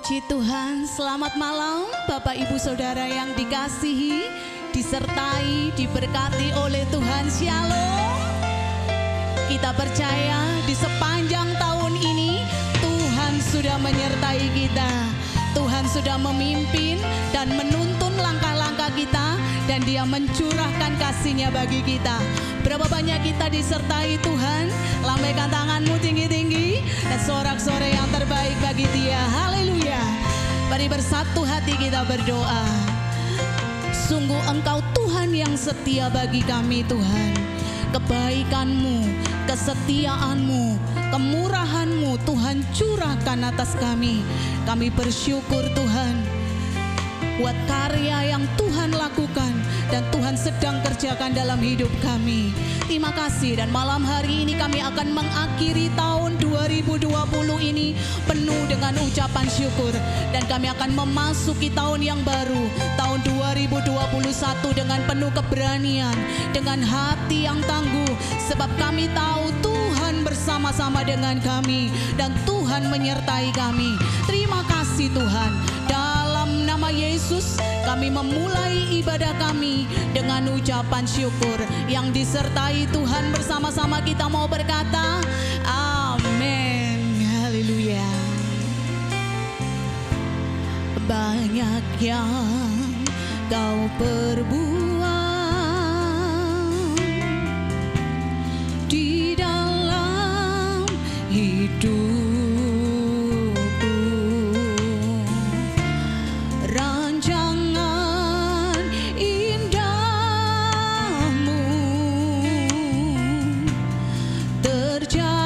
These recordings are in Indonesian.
Puji Tuhan, selamat malam Bapak Ibu Saudara yang dikasihi, disertai, diberkati oleh Tuhan. Shalom. Kita percaya di sepanjang tahun ini Tuhan sudah menyertai kita. Tuhan sudah memimpin dan menuntun langkah-langkah kita, dan Dia mencurahkan kasih-Nya bagi kita. Berapa banyak kita disertai Tuhan? Lambaikan tanganmu tinggi-tinggi dan sorak-sorai yang terbaik bagi Dia. Haleluya. Mari bersatu hati kita berdoa. Sungguh Engkau Tuhan yang setia bagi kami Tuhan. Kebaikan-Mu, kesetiaan-Mu, kemurahan-Mu Tuhan curahkan atas kami. Kami bersyukur Tuhan buat karya yang Tuhan lakukan dan Tuhan sedang kerjakan dalam hidup kami. Terima kasih, dan malam hari ini kami akan mengakhiri tahun 2020 ini penuh dengan ucapan syukur, dan kami akan memasuki tahun yang baru, tahun 2021 dengan penuh keberanian, dengan hati yang tangguh, sebab kami tahu Tuhan bersama-sama dengan kami dan Tuhan menyertai kami. Terima kasih Tuhan. Dalam nama Yesus kami memulai ibadah kami dengan ucapan syukur yang disertai Tuhan. Bersama-sama kita mau berkata amin. Haleluya. Banyak yang Kau perbuat di dalam hidup, bersyukur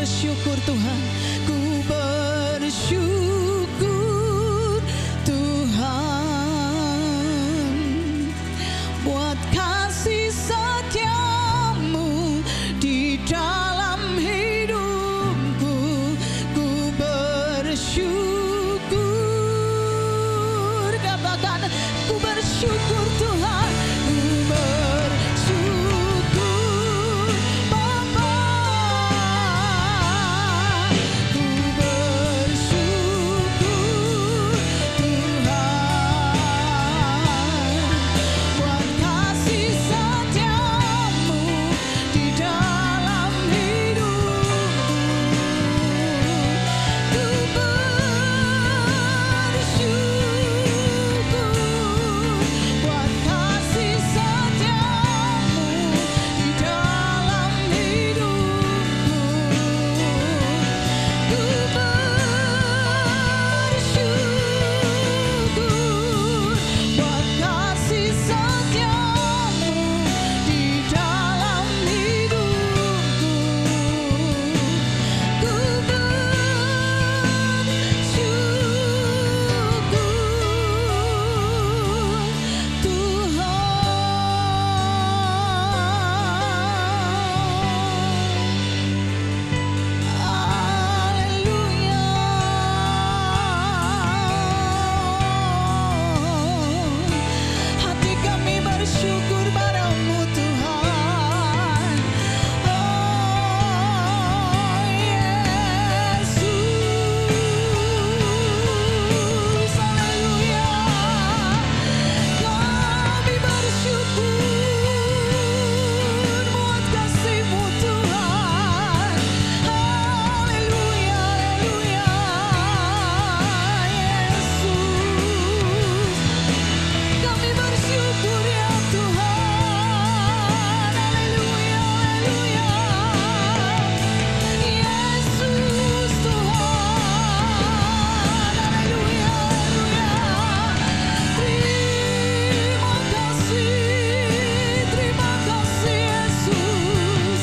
bersyukur Tuhan, ku bersyukur Tuhan buat kasih setiamu di dalam hidupku. Ku bersyukur, katakan ku bersyukur Tuhan, ku bersyukur Bapa, ku bersyukur Tuhan buat kasih setiamu di dalam hidupku. Ku bersyukur buat kasih setiamu di dalam hidupku. Ku bersyukur buat kasih setiamu di dalam hidupku. Ku bersyukur Tuhan. Hati kami bersyukur padamu Tuhan. Oh Yesus, haleluya. Kami bersyukur buat kasih-Mu Tuhan. Haleluya, haleluya. Yesus, kami bersyukur ya Tuhan. Haleluya, haleluya. Yesus Tuhan. Haleluya, haleluya. Terima kasih Yesus.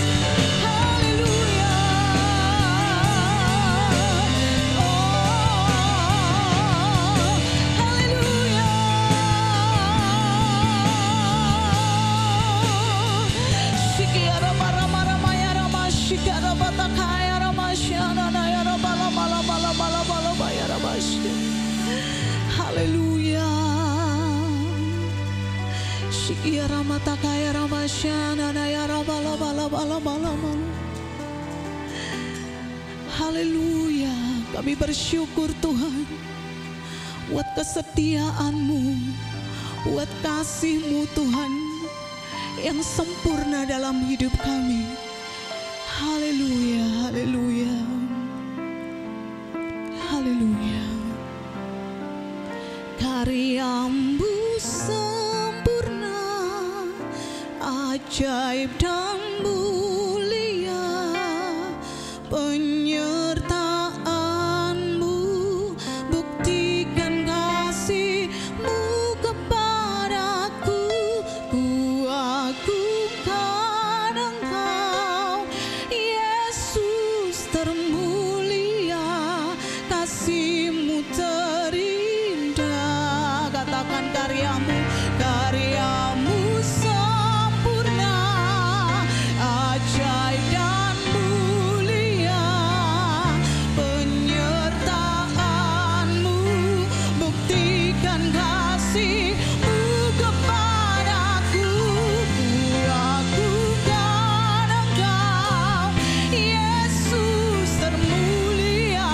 Haleluya. Haleluya. Shikiara bara ya rama shikara batakaya rama shana na ya rama bala bala bala bala bala ya rama shi. Haleluya. Shikiara matakaya rama shana na ya rama bala bala bala bala. Haleluya. Kami bersyukur Tuhan buat kesetiaan-Mu, buat kasih-Mu Tuhan yang sempurna dalam hidup kami. Haleluya, haleluya, haleluya. Karya-Mu sempurna, ajaib dan mulia, penyertaan-Mu buktikan kasih-Mu kepadaku. Ku agungkan Engkau, Yesus termulia, kasih-Mu terindah. Katakan karya-Mu, karya-Mu sempurna, ajaib dan mulia, penyertaan-Mu buktikan kasih-Mu kepadaku. Ku agungkan Engkau, Yesus termulia,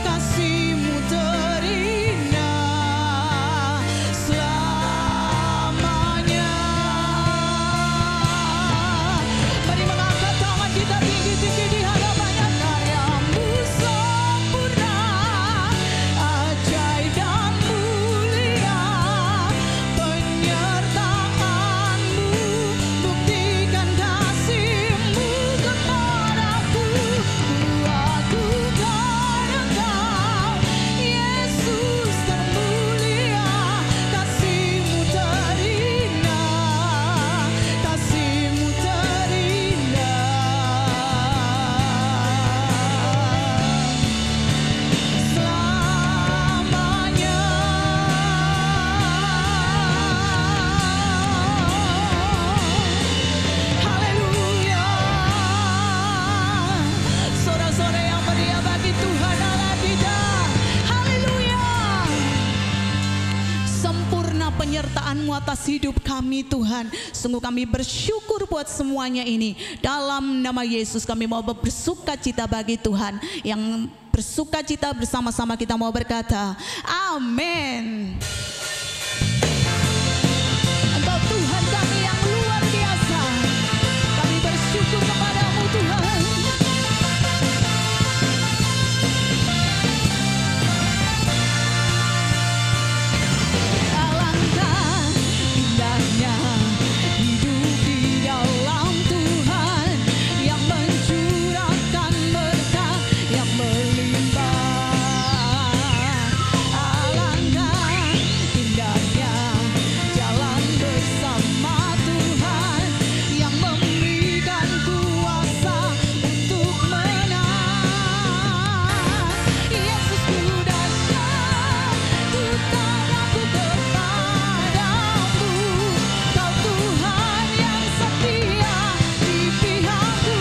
kasih-Mu penyertaan-Mu atas hidup kami Tuhan. Sungguh kami bersyukur buat semuanya ini. Dalam nama Yesus kami mau bersuka cita bagi Tuhan. Yang bersuka cita bersama-sama kita mau berkata, amin. Engkau Tuhan kami yang luar biasa. Kami bersyukur kepada-Mu Tuhan. Alangkah indahnya hidup di dalam Tuhan, yang mencurahkan berkat yang melimpah. Alangkah indahnya jalan bersama Tuhan, yang memberikan kuasa untuk menang. Yesusku dahsyat, ku tak ragu kepadamu. Kau Tuhan yang setia di pihakku.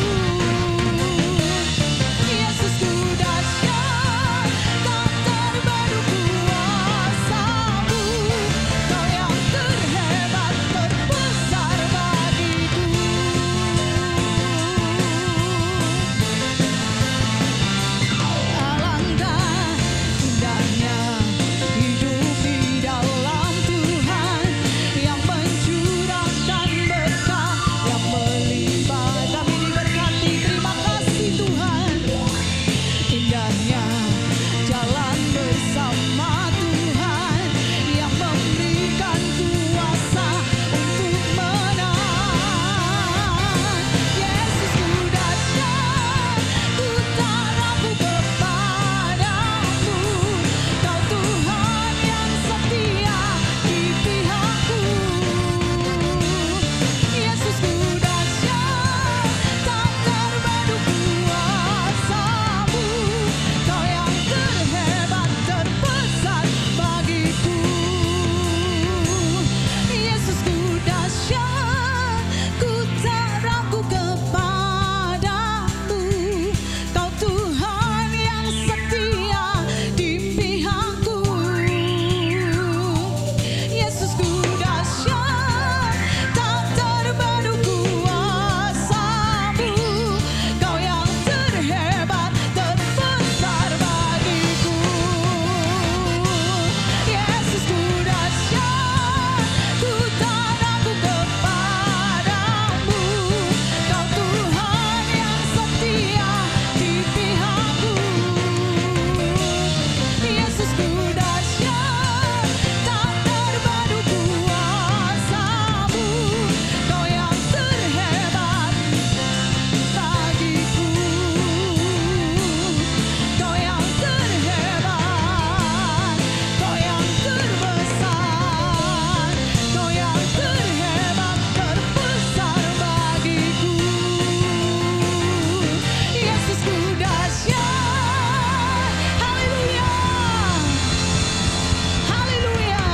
Yesusku dahsyat, tak terbaru kuasa-Mu. Kau yang terhebat, terbesar bagiku. Alangkah indahnya hidup di dalam Tuhan, yang mencurahkan berkat yang melimpah. Kami diberkati, terima kasih Tuhan. Indahnya jalan bersama Tuhan, yang memberikan kuasa untuk menang. Yesusku dahsyat, ku tak ragu kepadamu. Kau Tuhan yang setia di pihakku. Yesusku dahsyat, tak terbaru kuasa-Mu. Kau yang terhebat, terbesar bagiku. Yesusku dahsyat, ku tak ragu kepadamu. Kau Tuhan yang setia di pihakku. Yesusku dahsyat, tak terbaru kuasa-Mu. Kau yang terhebat, terbesar bagiku. Yesusku dahsyat, ku tak ragu kepadamu. Kau Tuhan yang setia di pihakku. Yesusku dahsyat, tak terbaru kuasa-Mu. Kau yang terhebat bagiku. Kau yang terhebat, Kau yang terbesar, Kau yang terhebat, terbesar bagiku. Yesusku dahsyat. Haleluya. Haleluya.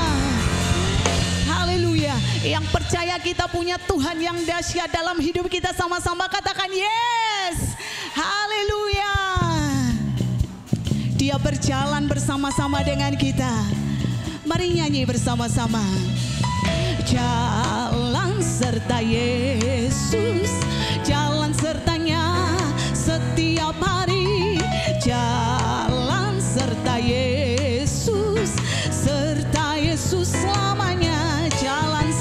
Haleluya. Yang percaya kita punya Tuhan yang dahsyat dalam hidup kita, sama-sama katakan yes. Haleluya. Dia berjalan bersama-sama dengan kita. Mari nyanyi bersama-sama. Jalan serta Yesus, jalan sertanya setiap hari. Jalan serta Yesus, serta Yesus selamanya. Jalan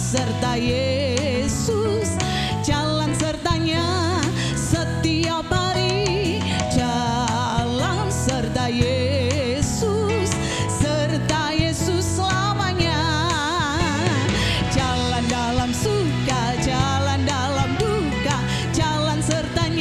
serta Yesus, jalan sertanya setiap hari. Jalan serta Yesus, serta Yesus selamanya. Jalan dalam suka, jalan dalam duka, jalan sertanya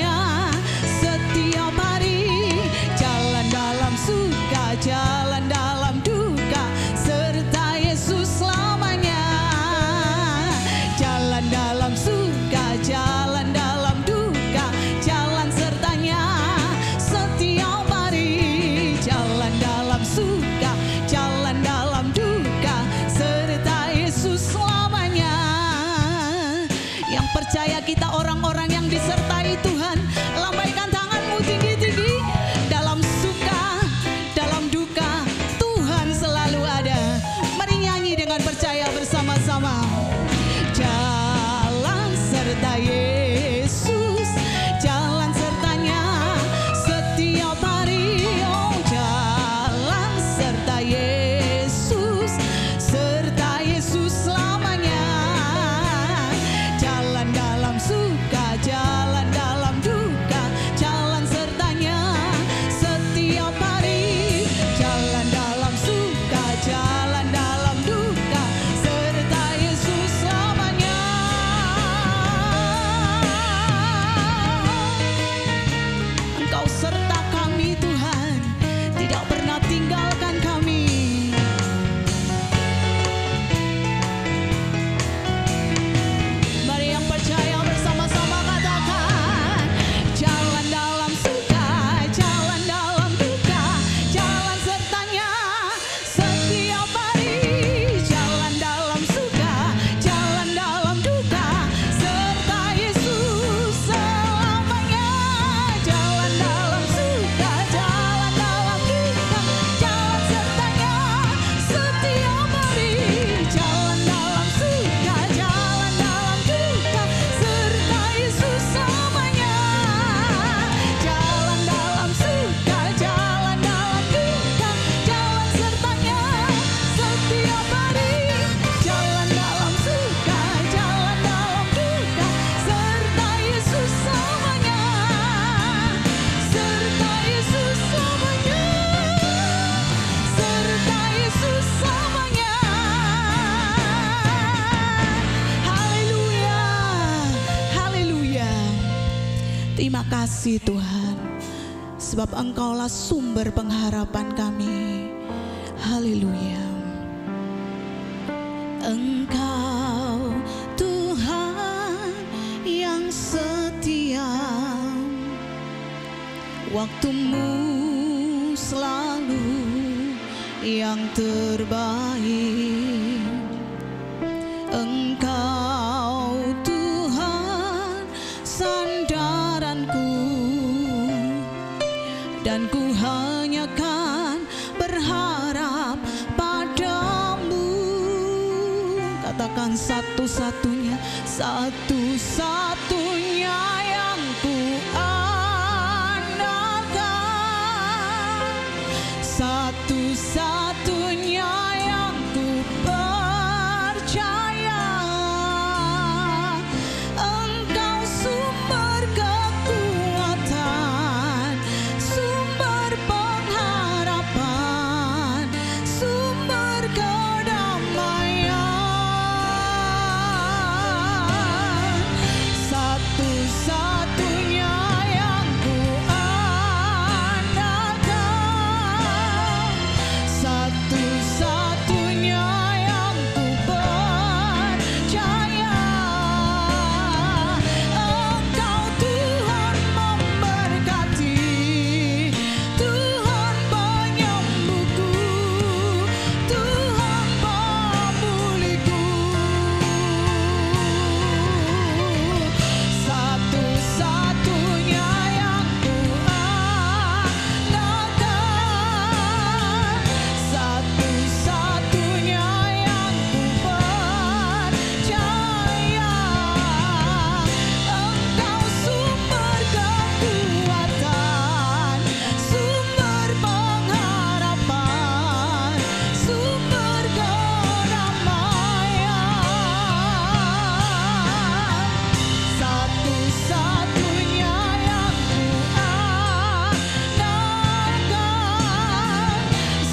Engkau serta kami Tuhan, tidak pernah tinggalkan kami. Mari yang percaya bersama-sama katakan, jalan dalam suka, jalan dalam duka, jalan sertanya setiap hari. Jalan dalam suka, jalan dalam duka, serta Yesus selamanya. Jalan dalam suka, jalan dalam duka, jalan sertanya setiap hari. Jalan dalam suka, jalan dalam duka, serta Yesus selamanya. Jalan dalam suka, jalan dalam duka, jalan sertanya setiap hari. Jalan dalam suka, jalan dalam duka, serta Yesus selamanya. Serta Yesus selamanya. Serta Yesus selamanya. Haleluya. Haleluya. Terima kasih Tuhan, sebab Engkaulah sumber pengharapan kami. Haleluya. Engkau Tuhan yang setia, waktumu selalu yang terbaik. Engkau Tuhan sandaranku, dan ku hanya kan berharap padamu. Katakan satu-satunya, satu-satunya yang ku andalkan, satu-satunya yang ku percaya. Engkau sumber kekuatan, sumber pengharapan, sumber kedamaian. Satu-satunya yang ku andalkan, satu-satunya yang ku percaya. Engkau Tuhan memberkati, Tuhan penyembuhku, Tuhan pemulihku. Satu-satunya yang ku andalkan, satu-satunya yang ku percaya. Engkau sumber kekuatan, sumber pengharapan, sumber kedamaian. Satu-satunya yang ku andalkan,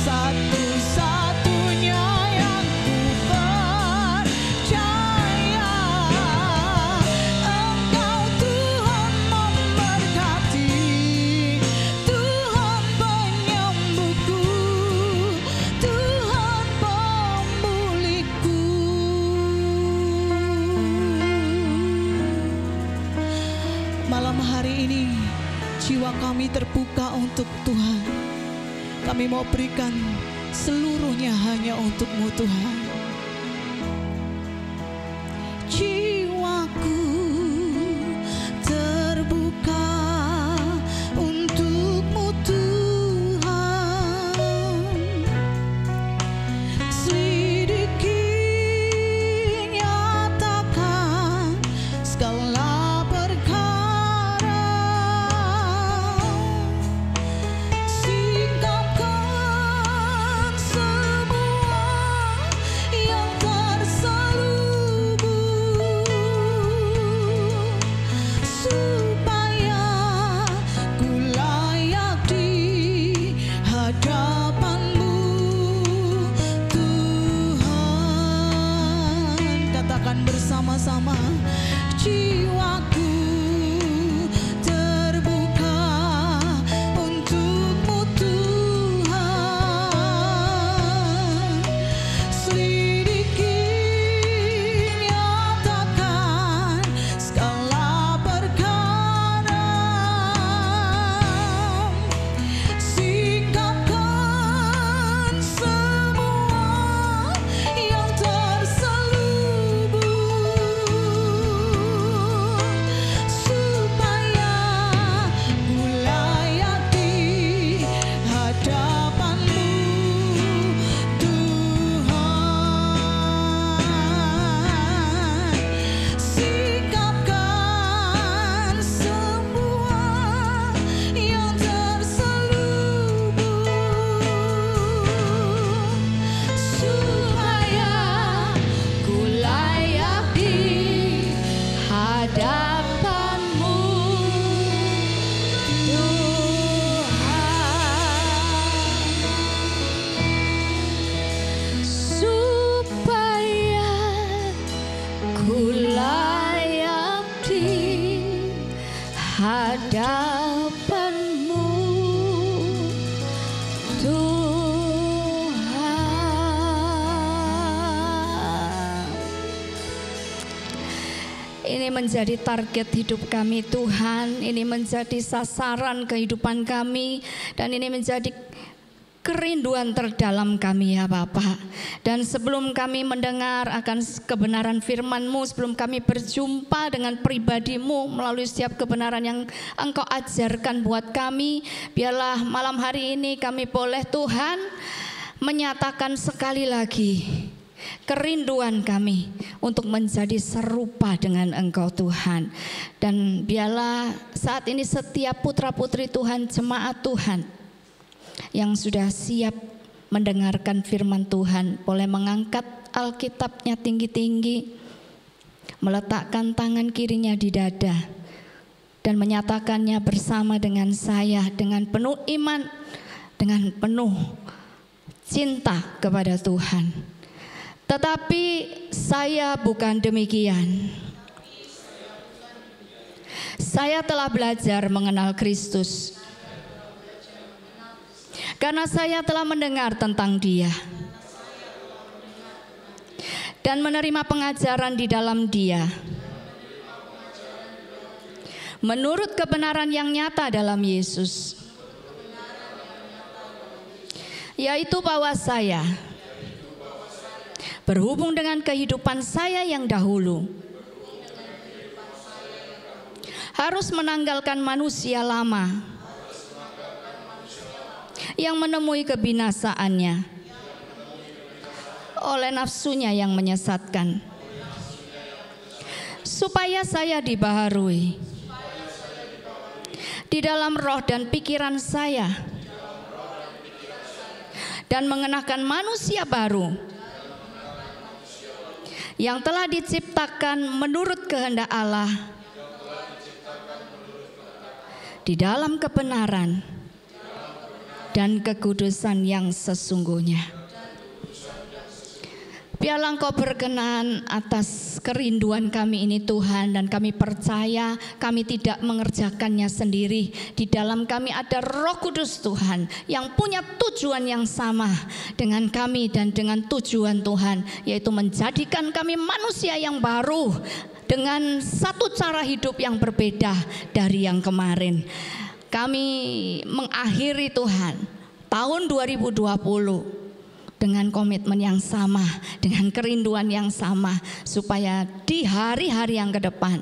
satu-satunya yang ku percaya. Engkau Tuhan memberkati, Tuhan penyembuhku, Tuhan pemulihku. Malam hari ini jiwa kami terbuka untuk Tuhan. Kami mau berikan seluruhnya hanya untuk-Mu Tuhan. Jiwaku terbuka untuk-Mu Tuhan. Selidiki, nyatakan segala perkara. Singkapkan semua yang terselubung. hadapan-Mu, Tuhan. Ini menjadi target hidup kami Tuhan, ini menjadi sasaran kehidupan kami, dan ini menjadi kerinduan terdalam kami ya Bapa. Dan sebelum kami mendengar akan kebenaran firman-Mu, sebelum kami berjumpa dengan pribadi-Mu melalui setiap kebenaran yang Engkau ajarkan buat kami, biarlah malam hari ini kami boleh Tuhan menyatakan sekali lagi kerinduan kami untuk menjadi serupa dengan Engkau Tuhan. Dan biarlah saat ini setiap putra-putri Tuhan, jemaat Tuhan yang sudah siap mendengarkan firman Tuhan boleh mengangkat Alkitabnya tinggi-tinggi, meletakkan tangan kirinya di dada dan menyatakannya bersama dengan saya dengan penuh iman, dengan penuh cinta kepada Tuhan. Tetapi saya bukan demikian. Saya telah belajar mengenal Kristus karena saya telah mendengar tentang Dia dan menerima pengajaran di dalam Dia menurut kebenaran yang nyata dalam Yesus, yaitu bahwa saya berhubung dengan kehidupan saya yang dahulu harus menanggalkan manusia lama yang menemui kebinasaannya oleh nafsunya yang menyesatkan, supaya saya dibaharui di dalam roh dan pikiran saya dan mengenakan manusia baru yang telah diciptakan menurut kehendak Allah di dalam kebenaran dan kekudusan yang sesungguhnya. Biarlah Engkau berkenan atas kerinduan kami ini Tuhan, dan kami percaya kami tidak mengerjakannya sendiri. Di dalam kami ada Roh Kudus Tuhan yang punya tujuan yang sama dengan kami dan dengan tujuan Tuhan, yaitu menjadikan kami manusia yang baru dengan satu cara hidup yang berbeda dari yang kemarin. Kami mengakhiri Tuhan tahun 2020 dengan komitmen yang sama, dengan kerinduan yang sama, supaya di hari-hari yang ke depan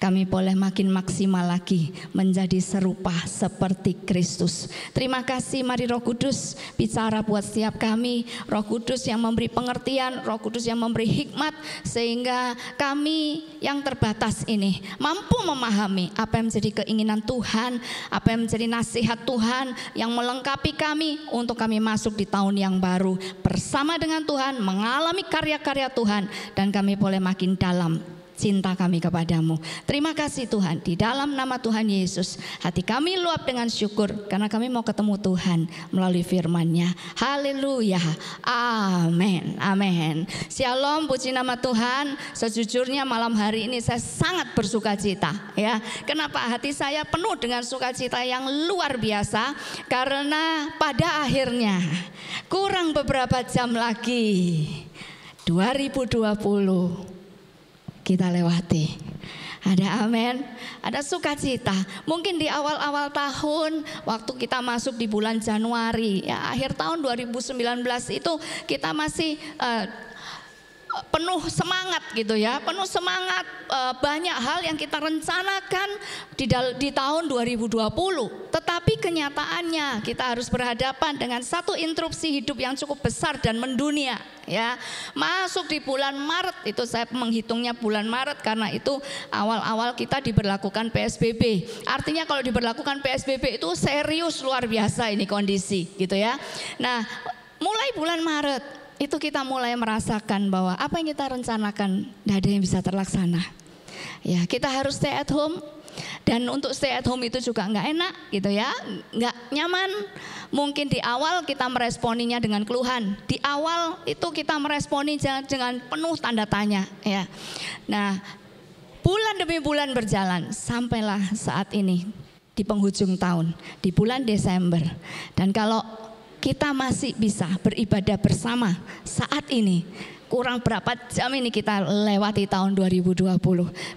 kami boleh makin maksimal lagi menjadi serupa seperti Kristus. Terima kasih, mari Roh Kudus bicara buat setiap kami. Roh Kudus yang memberi pengertian, Roh Kudus yang memberi hikmat, sehingga kami yang terbatas ini mampu memahami apa yang menjadi keinginan Tuhan, apa yang menjadi nasihat Tuhan yang melengkapi kami untuk kami masuk di tahun yang baru bersama dengan Tuhan, mengalami karya-karya Tuhan, dan kami boleh makin dalam cinta kami kepadamu. Terima kasih Tuhan, di dalam nama Tuhan Yesus hati kami luap dengan syukur karena kami mau ketemu Tuhan melalui firman-Nya. Haleluya, amin, amin. Shalom, puji nama Tuhan. Sejujurnya malam hari ini saya sangat bersuka cita ya. Kenapa? Hati saya penuh dengan sukacita yang luar biasa, karena pada akhirnya kurang beberapa jam lagi 2020 kita lewati. Ada amin, ada sukacita. Mungkin di awal-awal tahun, waktu kita masuk di bulan Januari, ya akhir tahun 2019 itu kita masih penuh semangat gitu ya, penuh semangat, banyak hal yang kita rencanakan di tahun 2020. Tetapi kenyataannya kita harus berhadapan dengan satu interupsi hidup yang cukup besar dan mendunia ya. Masuk di bulan Maret, itu saya menghitungnya bulan Maret karena itu awal-awal kita diberlakukan PSBB. Artinya kalau diberlakukan PSBB itu serius luar biasa ini kondisi gitu ya. Nah, mulai bulan Maret itu kita mulai merasakan bahwa apa yang kita rencanakan tidak ada yang bisa terlaksana. Ya, kita harus stay at home, dan untuk stay at home itu juga nggak enak gitu ya, nggak nyaman. Mungkin di awal kita meresponinya dengan keluhan, di awal itu kita meresponi dengan penuh tanda tanya ya. Nah, bulan demi bulan berjalan, sampailah saat ini di penghujung tahun, di bulan Desember. Dan kalau kita masih bisa beribadah bersama saat ini, kurang berapa jam ini kita lewati tahun 2020.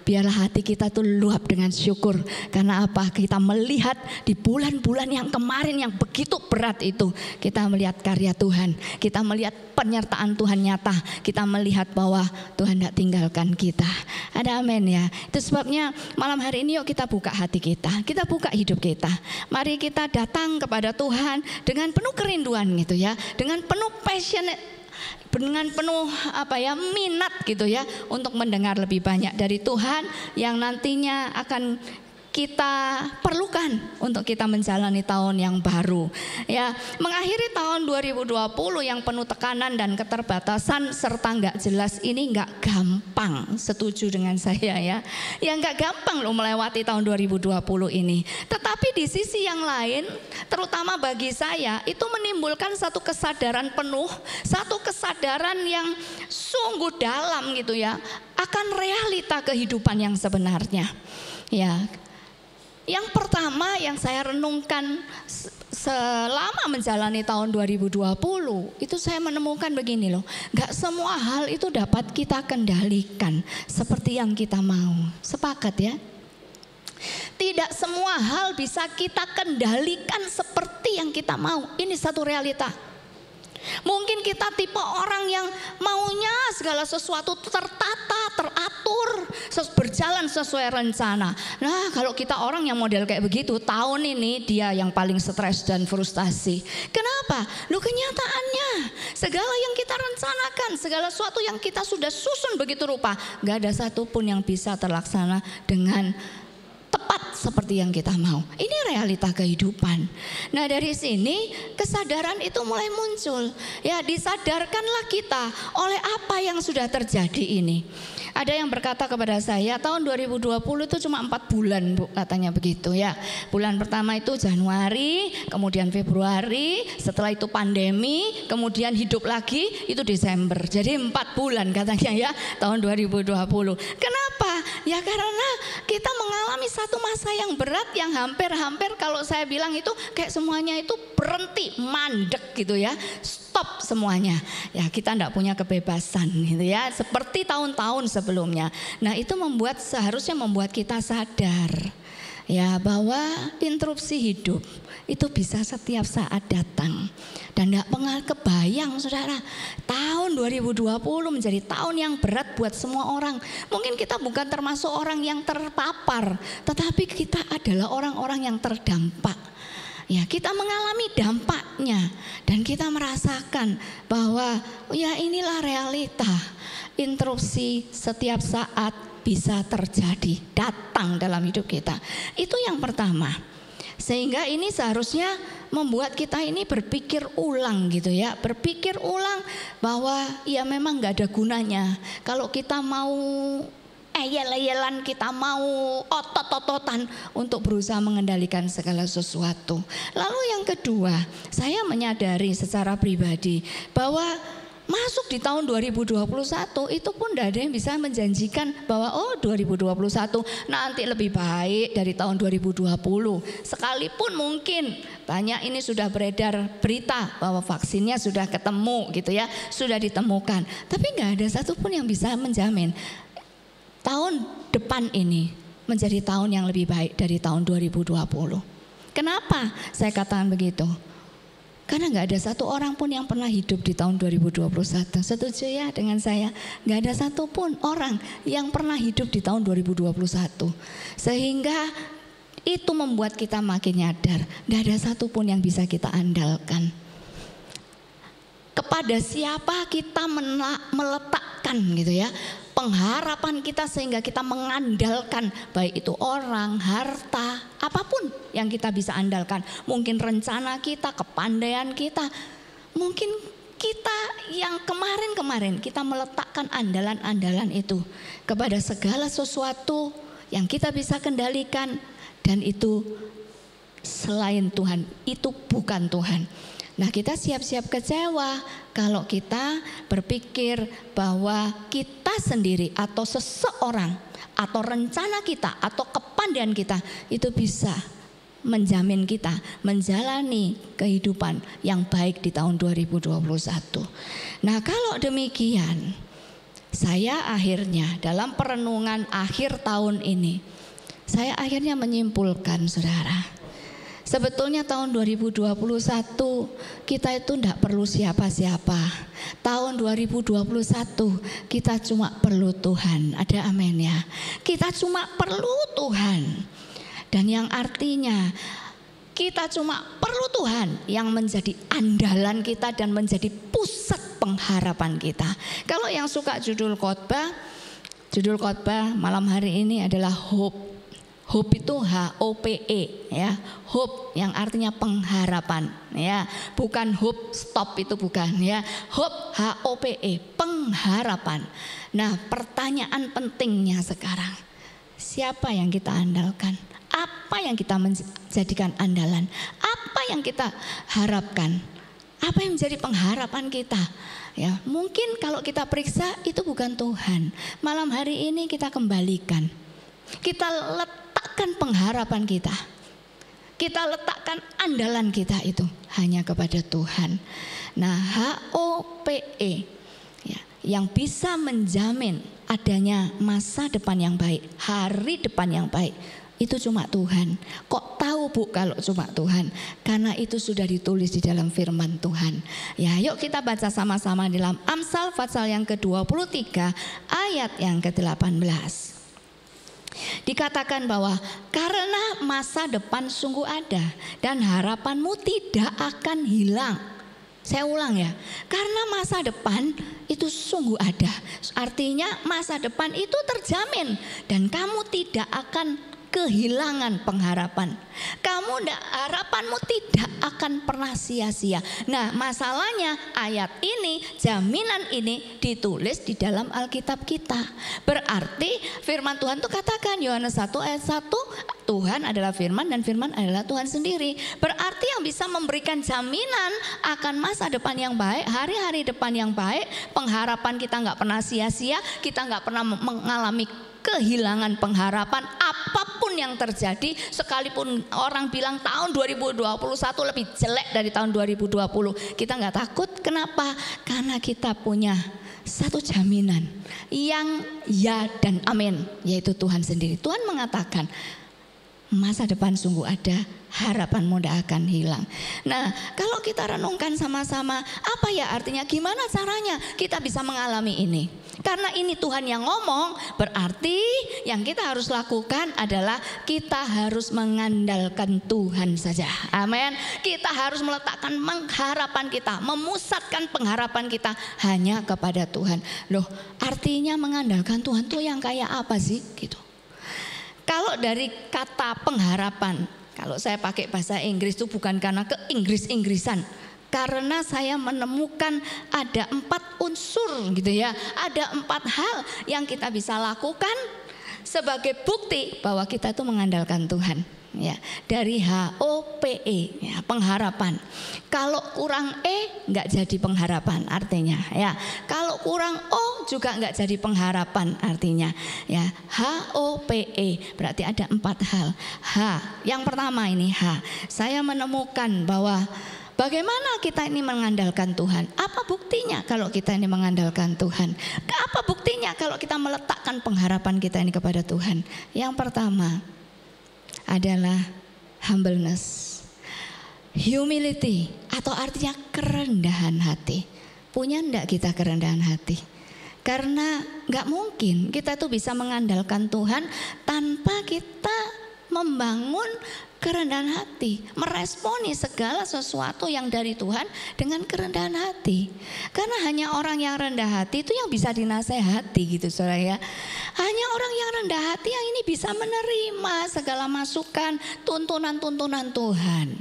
Biarlah hati kita tuh luap dengan syukur. Karena apa? Kita melihat di bulan-bulan yang kemarin yang begitu berat itu, kita melihat karya Tuhan, kita melihat penyertaan Tuhan nyata, kita melihat bahwa Tuhan tidak tinggalkan kita. Ada amin ya. Itu sebabnya malam hari ini yuk kita buka hati kita buka hidup kita. Mari kita datang kepada Tuhan dengan penuh kerinduan gitu ya, dengan penuh passionate, dengan penuh minat gitu ya, untuk mendengar lebih banyak dari Tuhan yang nantinya akan kita perlukan untuk kita menjalani tahun yang baru ya. Mengakhiri tahun 2020 yang penuh tekanan dan keterbatasan serta nggak jelas ini nggak gampang. Setuju dengan saya ya. Ya nggak gampang loh melewati tahun 2020 ini. Tetapi di sisi yang lain, terutama bagi saya, itu menimbulkan satu kesadaran penuh, satu kesadaran yang sungguh dalam gitu ya, akan realita kehidupan yang sebenarnya. Ya. Yang pertama yang saya renungkan selama menjalani tahun 2020 itu saya menemukan begini loh, gak semua hal itu dapat kita kendalikan seperti yang kita mau. Sepakat ya? Tidak semua hal bisa kita kendalikan seperti yang kita mau. Ini satu realita. Mungkin kita tipe orang yang maunya segala sesuatu tertata, teratur, berjalan sesuai rencana. Nah, kalau kita orang yang model kayak begitu, tahun ini dia yang paling stres dan frustasi. Kenapa? Loh, kenyataannya segala yang kita rencanakan, segala sesuatu yang kita sudah susun begitu rupa, gak ada satupun yang bisa terlaksana dengan tepat seperti yang kita mau. Ini realita kehidupan. Nah, dari sini kesadaran itu mulai muncul. Ya, disadarkanlah kita oleh apa yang sudah terjadi ini. Ada yang berkata kepada saya, tahun 2020 itu cuma 4 bulan Bu, katanya begitu ya. Bulan pertama itu Januari, kemudian Februari, setelah itu pandemi, kemudian hidup lagi itu Desember. Jadi 4 bulan katanya ya, tahun 2020. Kenapa? Ya karena kita mengalami satu masa yang berat yang hampir-hampir kalau saya bilang itu kayak semuanya itu berhenti, mandek gitu ya. Stop semuanya. Ya, kita tidak punya kebebasan gitu ya, seperti tahun-tahun sebelumnya. Nah, itu seharusnya membuat kita sadar ya bahwa interupsi hidup itu bisa setiap saat datang. Dan tidak kebayang saudara, tahun 2020 menjadi tahun yang berat buat semua orang. Mungkin kita bukan termasuk orang yang terpapar, tetapi kita adalah orang-orang yang terdampak. Ya, kita mengalami dampaknya dan kita merasakan bahwa ya inilah realita. Interupsi setiap saat bisa terjadi, datang dalam hidup kita. Itu yang pertama. Sehingga ini seharusnya membuat kita ini berpikir ulang gitu ya. Berpikir ulang bahwa ya memang gak ada gunanya kalau kita mau eyel-eyelan, kita mau otot-ototan untuk berusaha mengendalikan segala sesuatu. Lalu yang kedua, saya menyadari secara pribadi bahwa masuk di tahun 2021 itu pun tidak ada yang bisa menjanjikan bahwa 2021 nanti lebih baik dari tahun 2020. Sekalipun mungkin banyak ini sudah beredar berita bahwa vaksinnya sudah ketemu gitu ya, sudah ditemukan. Tapi nggak ada satupun yang bisa menjamin tahun depan ini menjadi tahun yang lebih baik dari tahun 2020. Kenapa saya katakan begitu? Karena nggak ada satu orang pun yang pernah hidup di tahun 2021. Setuju ya dengan saya? Nggak ada satupun orang yang pernah hidup di tahun 2021. Sehingga itu membuat kita makin nyadar, nggak ada satupun yang bisa kita andalkan. Kepada siapa kita meletakkan gitu ya pengharapan kita sehingga kita mengandalkan, baik itu orang, harta, apapun yang kita bisa andalkan. Mungkin rencana kita, kepandaian kita, mungkin kita yang kemarin-kemarin kita meletakkan andalan-andalan itu kepada segala sesuatu yang kita bisa kendalikan, dan itu selain Tuhan, itu bukan Tuhan. Nah, kita siap-siap kecewa kalau kita berpikir bahwa kita sendiri atau seseorang atau rencana kita atau kepandaian kita itu bisa menjamin kita menjalani kehidupan yang baik di tahun 2021. Nah, kalau demikian, saya akhirnya dalam perenungan akhir tahun ini, saya akhirnya menyimpulkan, saudara, sebetulnya tahun 2021 kita itu tidak perlu siapa-siapa. Tahun 2021 kita cuma perlu Tuhan. Ada amin ya. Kita cuma perlu Tuhan. Dan yang artinya kita cuma perlu Tuhan yang menjadi andalan kita dan menjadi pusat pengharapan kita. Kalau yang suka judul khotbah malam hari ini adalah hope. Hope itu HOPE ya, hope yang artinya pengharapan ya, bukan hope stop, itu bukan ya. Hope HOPE, pengharapan. Nah, pertanyaan pentingnya sekarang, siapa yang kita andalkan? Apa yang kita menjadikan andalan? Apa yang kita harapkan? Apa yang menjadi pengharapan kita? Ya, mungkin kalau kita periksa itu bukan Tuhan. Malam hari ini kita kembalikan. Kita letakkan pengharapan kita. Kita letakkan andalan kita itu hanya kepada Tuhan. Nah, HOPE ya, yang bisa menjamin adanya masa depan yang baik, hari depan yang baik, itu cuma Tuhan. Kok tahu Bu kalau cuma Tuhan? Karena itu sudah ditulis di dalam firman Tuhan. Ya, yuk kita baca sama-sama di dalam Amsal pasal yang ke-23 ayat yang ke-18. Dikatakan bahwa karena masa depan sungguh ada dan harapanmu tidak akan hilang. Saya ulang ya, karena masa depan itu sungguh ada. Artinya masa depan itu terjamin dan kamu tidak akan kehilangan pengharapan. Harapanmu tidak akan pernah sia-sia. Nah, masalahnya ayat ini, jaminan ini ditulis di dalam Alkitab kita. Berarti firman Tuhan itu katakan Yohanes 1 ayat 1, Tuhan adalah firman dan firman adalah Tuhan sendiri. Berarti yang bisa memberikan jaminan akan masa depan yang baik, hari-hari depan yang baik, pengharapan kita nggak pernah sia-sia, kita nggak pernah mengalami kehilangan pengharapan apapun yang terjadi, sekalipun orang bilang tahun 2021 lebih jelek dari tahun 2020, kita nggak takut. Kenapa? Karena kita punya satu jaminan yang ya dan amin, yaitu Tuhan sendiri. Tuhan mengatakan masa depan sungguh ada, harapanmu tidak akan hilang. Nah, kalau kita renungkan sama-sama, apa ya artinya, gimana caranya kita bisa mengalami ini? Karena ini Tuhan yang ngomong, berarti yang kita harus lakukan adalah kita harus mengandalkan Tuhan saja. Amin. Kita harus meletakkan pengharapan kita, memusatkan pengharapan kita hanya kepada Tuhan. Loh, artinya mengandalkan Tuhan tuh yang kayak apa sih gitu? Kalau dari kata pengharapan, kalau saya pakai bahasa Inggris itu bukan karena ke-Inggris-Inggrisan, karena saya menemukan ada 4 unsur gitu ya, ada 4 hal yang kita bisa lakukan sebagai bukti bahwa kita itu mengandalkan Tuhan. Ya, dari HOPE ya, pengharapan. Kalau kurang E nggak jadi pengharapan artinya ya. Kalau kurang O juga nggak jadi pengharapan artinya ya. HOPE berarti ada 4 hal. H, yang pertama ini H. Saya menemukan bahwa bagaimana kita ini mengandalkan Tuhan? Apa buktinya kalau kita ini mengandalkan Tuhan? Apa buktinya kalau kita meletakkan pengharapan kita ini kepada Tuhan? Yang pertama adalah humbleness, humility, atau artinya kerendahan hati. Punya enggak kita kerendahan hati? Karena enggak mungkin kita tuh bisa mengandalkan Tuhan tanpa kita membangun kerendahan hati, meresponi segala sesuatu yang dari Tuhan dengan kerendahan hati. Karena hanya orang yang rendah hati itu yang bisa dinasehati gitu saudara ya. Hanya orang yang rendah hati yang ini bisa menerima segala masukan, tuntunan-tuntunan Tuhan.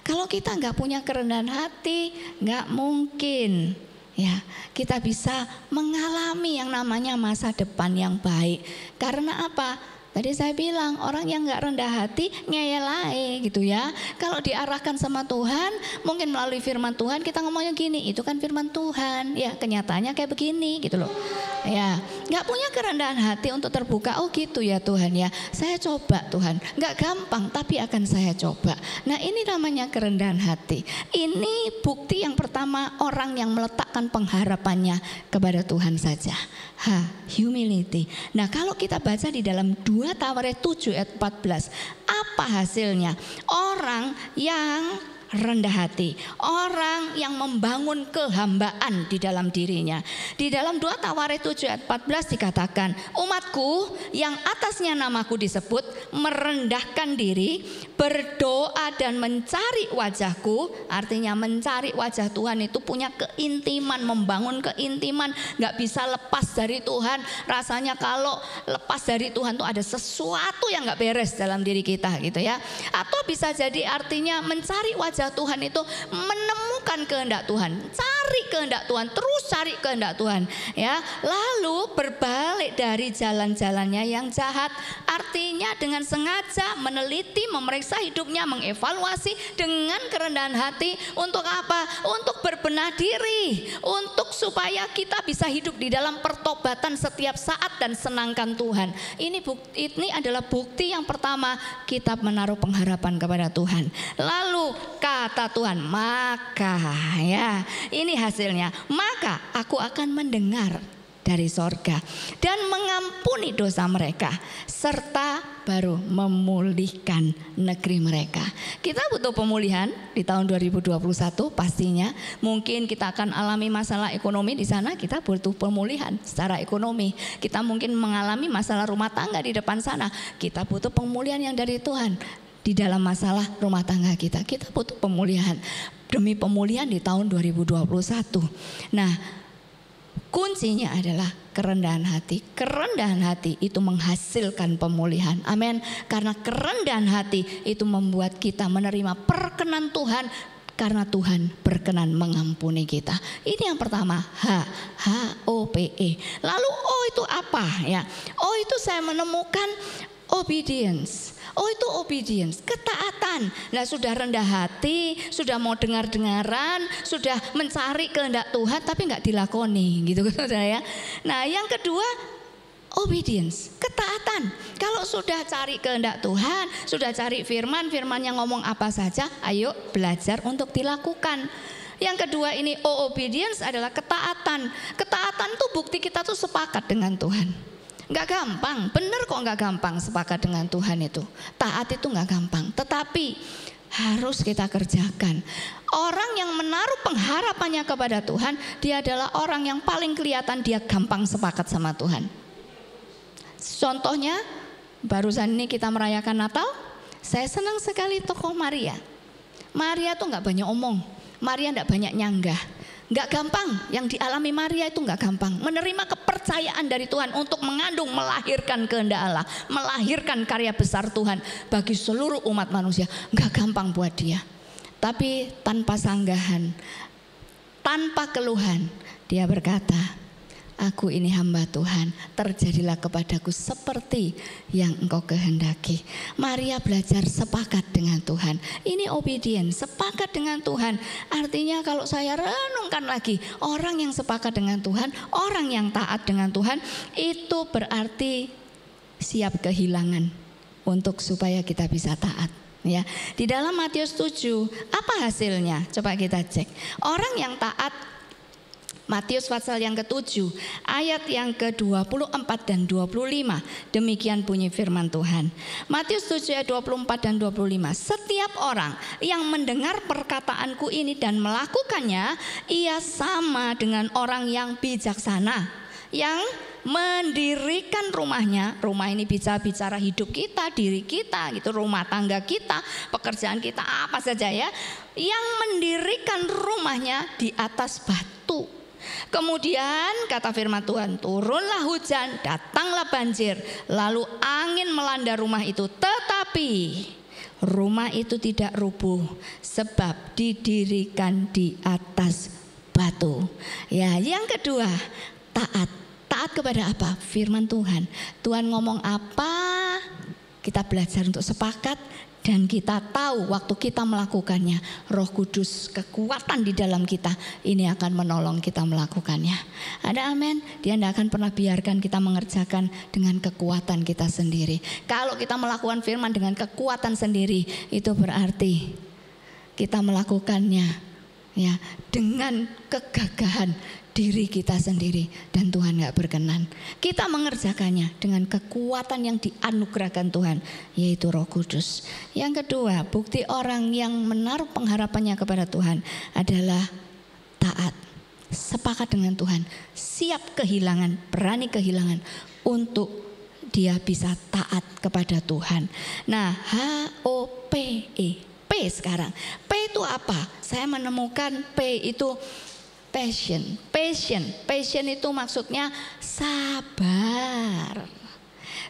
Kalau kita nggak punya kerendahan hati, nggak mungkin ya kita bisa mengalami yang namanya masa depan yang baik. Karena apa? Tadi saya bilang orang yang nggak rendah hati ngeyel aja gitu ya. Kalau diarahkan sama Tuhan, mungkin melalui firman Tuhan kita ngomongnya gini, itu kan firman Tuhan. Ya kenyataannya kayak begini gitu loh. Ya, nggak punya kerendahan hati untuk terbuka. Oh gitu ya Tuhan ya, saya coba Tuhan. Nggak gampang tapi akan saya coba. Nah ini namanya kerendahan hati. Ini bukti yang pertama orang yang meletakkan pengharapannya kepada Tuhan saja. Humility. Nah kalau kita baca di dalam 2 Tawaret 7 ayat 14, apa hasilnya? Orang yang rendah hati, orang yang membangun kehambaan di dalam dirinya. Di dalam 2 Tawaret 7 ayat 14 dikatakan, umatku yang atasnya namaku disebut merendahkan diri, berdoa dan mencari wajahku. Artinya mencari wajah Tuhan itu punya keintiman, membangun keintiman, gak bisa lepas dari Tuhan. Rasanya kalau lepas dari Tuhan tuh ada sesuatu yang gak beres dalam diri kita gitu ya. Atau bisa jadi artinya mencari wajah Tuhan itu menemukan kehendak Tuhan, cari kehendak Tuhan, terus cari kehendak Tuhan ya. Lalu berbalik dari jalan-jalannya yang jahat. Artinya dengan sengaja meneliti, memeriksa hidupnya, mengevaluasi dengan kerendahan hati. Untuk apa? Untuk berbenah diri, untuk supaya kita bisa hidup di dalam pertobatan setiap saat dan senangkan Tuhan. Ini adalah bukti yang pertama kita menaruh pengharapan kepada Tuhan. Lalu kata Tuhan, maka ya ini hasilnya, maka aku akan mendengar dari sorga dan mengampuni dosa mereka serta baru memulihkan negeri mereka. Kita butuh pemulihan di tahun 2021 pastinya. Mungkin kita akan alami masalah ekonomi di sana, kita butuh pemulihan secara ekonomi. Kita mungkin mengalami masalah rumah tangga di depan sana, kita butuh pemulihan yang dari Tuhan. Di dalam masalah rumah tangga kita butuh pemulihan. Demi pemulihan di tahun 2021. Nah, kuncinya adalah kerendahan hati. Kerendahan hati itu menghasilkan pemulihan. Amin. Karena kerendahan hati itu membuat kita menerima perkenan Tuhan. Karena Tuhan berkenan mengampuni kita. Ini yang pertama, HOPE. Lalu O itu apa ya? O itu saya menemukan obedience. Oh itu obedience, ketaatan. Nah sudah rendah hati, sudah mau dengar-dengaran, sudah mencari kehendak Tuhan tapi nggak dilakoni gitu ya. Nah yang kedua obedience, ketaatan. Kalau sudah cari kehendak Tuhan, sudah cari firman yang ngomong apa saja, ayo belajar untuk dilakukan. Yang kedua ini obedience adalah ketaatan. Ketaatan tuh bukti kita tuh sepakat dengan Tuhan. Gak gampang, bener kok gak gampang sepakat dengan Tuhan itu. Taat itu gak gampang, tetapi harus kita kerjakan. Orang yang menaruh pengharapannya kepada Tuhan, dia adalah orang yang paling kelihatan dia gampang sepakat sama Tuhan. Contohnya, barusan ini kita merayakan Natal, saya senang sekali tokoh Maria. Maria tuh gak banyak omong, Maria gak banyak nyanggah. Gak gampang, yang dialami Maria itu gak gampang. Menerima kepercayaan dari Tuhan untuk mengandung, melahirkan kehendak Allah, melahirkan karya besar Tuhan bagi seluruh umat manusia. Gak gampang buat dia. Tapi tanpa sanggahan, tanpa keluhan, dia berkata, aku ini hamba Tuhan, terjadilah kepadaku seperti yang engkau kehendaki. Maria belajar sepakat dengan Tuhan. Ini obedience, sepakat dengan Tuhan. Artinya kalau saya renungkan lagi, orang yang sepakat dengan Tuhan, orang yang taat dengan Tuhan, itu berarti siap kehilangan untuk supaya kita bisa taat. Ya, di dalam Matius 7, apa hasilnya? Coba kita cek. Orang yang taat, Matius pasal yang ke-7 ayat yang ke-24 dan 25. Demikian bunyi firman Tuhan. Matius 7 ayat 24 dan 25. Setiap orang yang mendengar perkataanku ini dan melakukannya, ia sama dengan orang yang bijaksana, yang mendirikan rumahnya. Rumah ini bicara hidup kita, diri kita gitu, rumah tangga kita, pekerjaan kita, apa saja ya. Yang mendirikan rumahnya di atas batu. Kemudian kata firman Tuhan, turunlah hujan, datanglah banjir, lalu angin melanda rumah itu, tetapi rumah itu tidak rubuh sebab didirikan di atas batu. Ya, yang kedua, taat. Taat kepada apa? Firman Tuhan. Tuhan ngomong apa, kita belajar untuk sepakat Dan kita tahu waktu kita melakukannya, Roh Kudus, kekuatan di dalam kita ini akan menolong kita melakukannya. Ada amin? Dia tidak akan pernah biarkan kita mengerjakan dengan kekuatan kita sendiri. Kalau kita melakukan firman dengan kekuatan sendiri, itu berarti kita melakukannya ya dengan kegagahan diri kita sendiri, dan Tuhan gak berkenan. Kita mengerjakannya dengan kekuatan yang dianugerahkan Tuhan, yaitu Roh Kudus. Yang kedua, bukti orang yang menaruh pengharapannya kepada Tuhan adalah taat, sepakat dengan Tuhan, siap kehilangan, berani kehilangan untuk dia bisa taat kepada Tuhan. Nah, HOPE, P sekarang. P itu apa? Saya menemukan P itu Passion itu maksudnya sabar.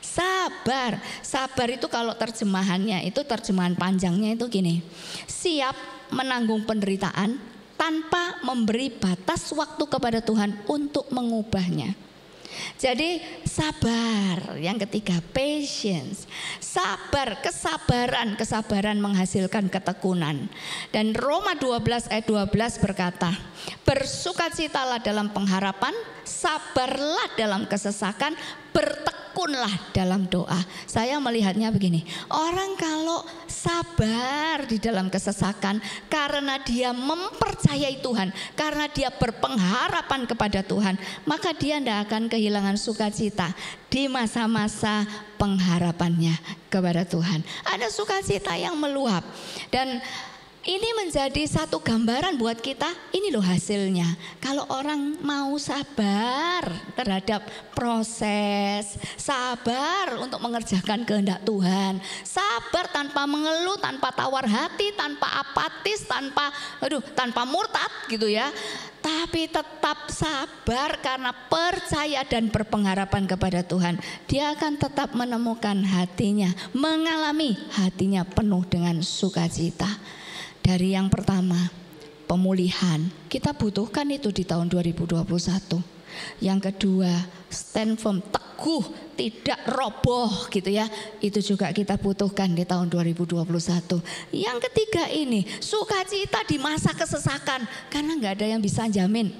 Sabar itu kalau terjemahannya itu, terjemahan panjangnya itu gini: siap menanggung penderitaan tanpa memberi batas waktu kepada Tuhan untuk mengubahnya. Jadi sabar. Yang ketiga, patience. Sabar, kesabaran menghasilkan ketekunan. Dan Roma 12 ayat 12 berkata, bersukacitalah dalam pengharapan, sabarlah dalam kesesakan, bertekunlah dalam doa. Saya melihatnya begini, orang kalau sabar di dalam kesesakan karena dia mempercayai Tuhan, karena dia berpengharapan kepada Tuhan, maka dia tidak akan kehilangan sukacita di masa-masa pengharapannya kepada Tuhan. Ada sukacita yang meluap, dan ini menjadi satu gambaran buat kita. Ini loh hasilnya. Kalau orang mau sabar terhadap proses, sabar untuk mengerjakan kehendak Tuhan, sabar tanpa mengeluh, tanpa tawar hati, tanpa apatis, tanpa murtad gitu ya. Tapi tetap sabar karena percaya dan berpengharapan kepada Tuhan. Dia akan tetap menemukan hatinya, mengalami hatinya penuh dengan sukacita. Dari yang pertama, pemulihan. Kita butuhkan itu di tahun 2021. Yang kedua, stand firm, teguh, tidak roboh gitu ya. Itu juga kita butuhkan di tahun 2021. Yang ketiga ini, sukacita di masa kesesakan. Karena gak ada yang bisa jamin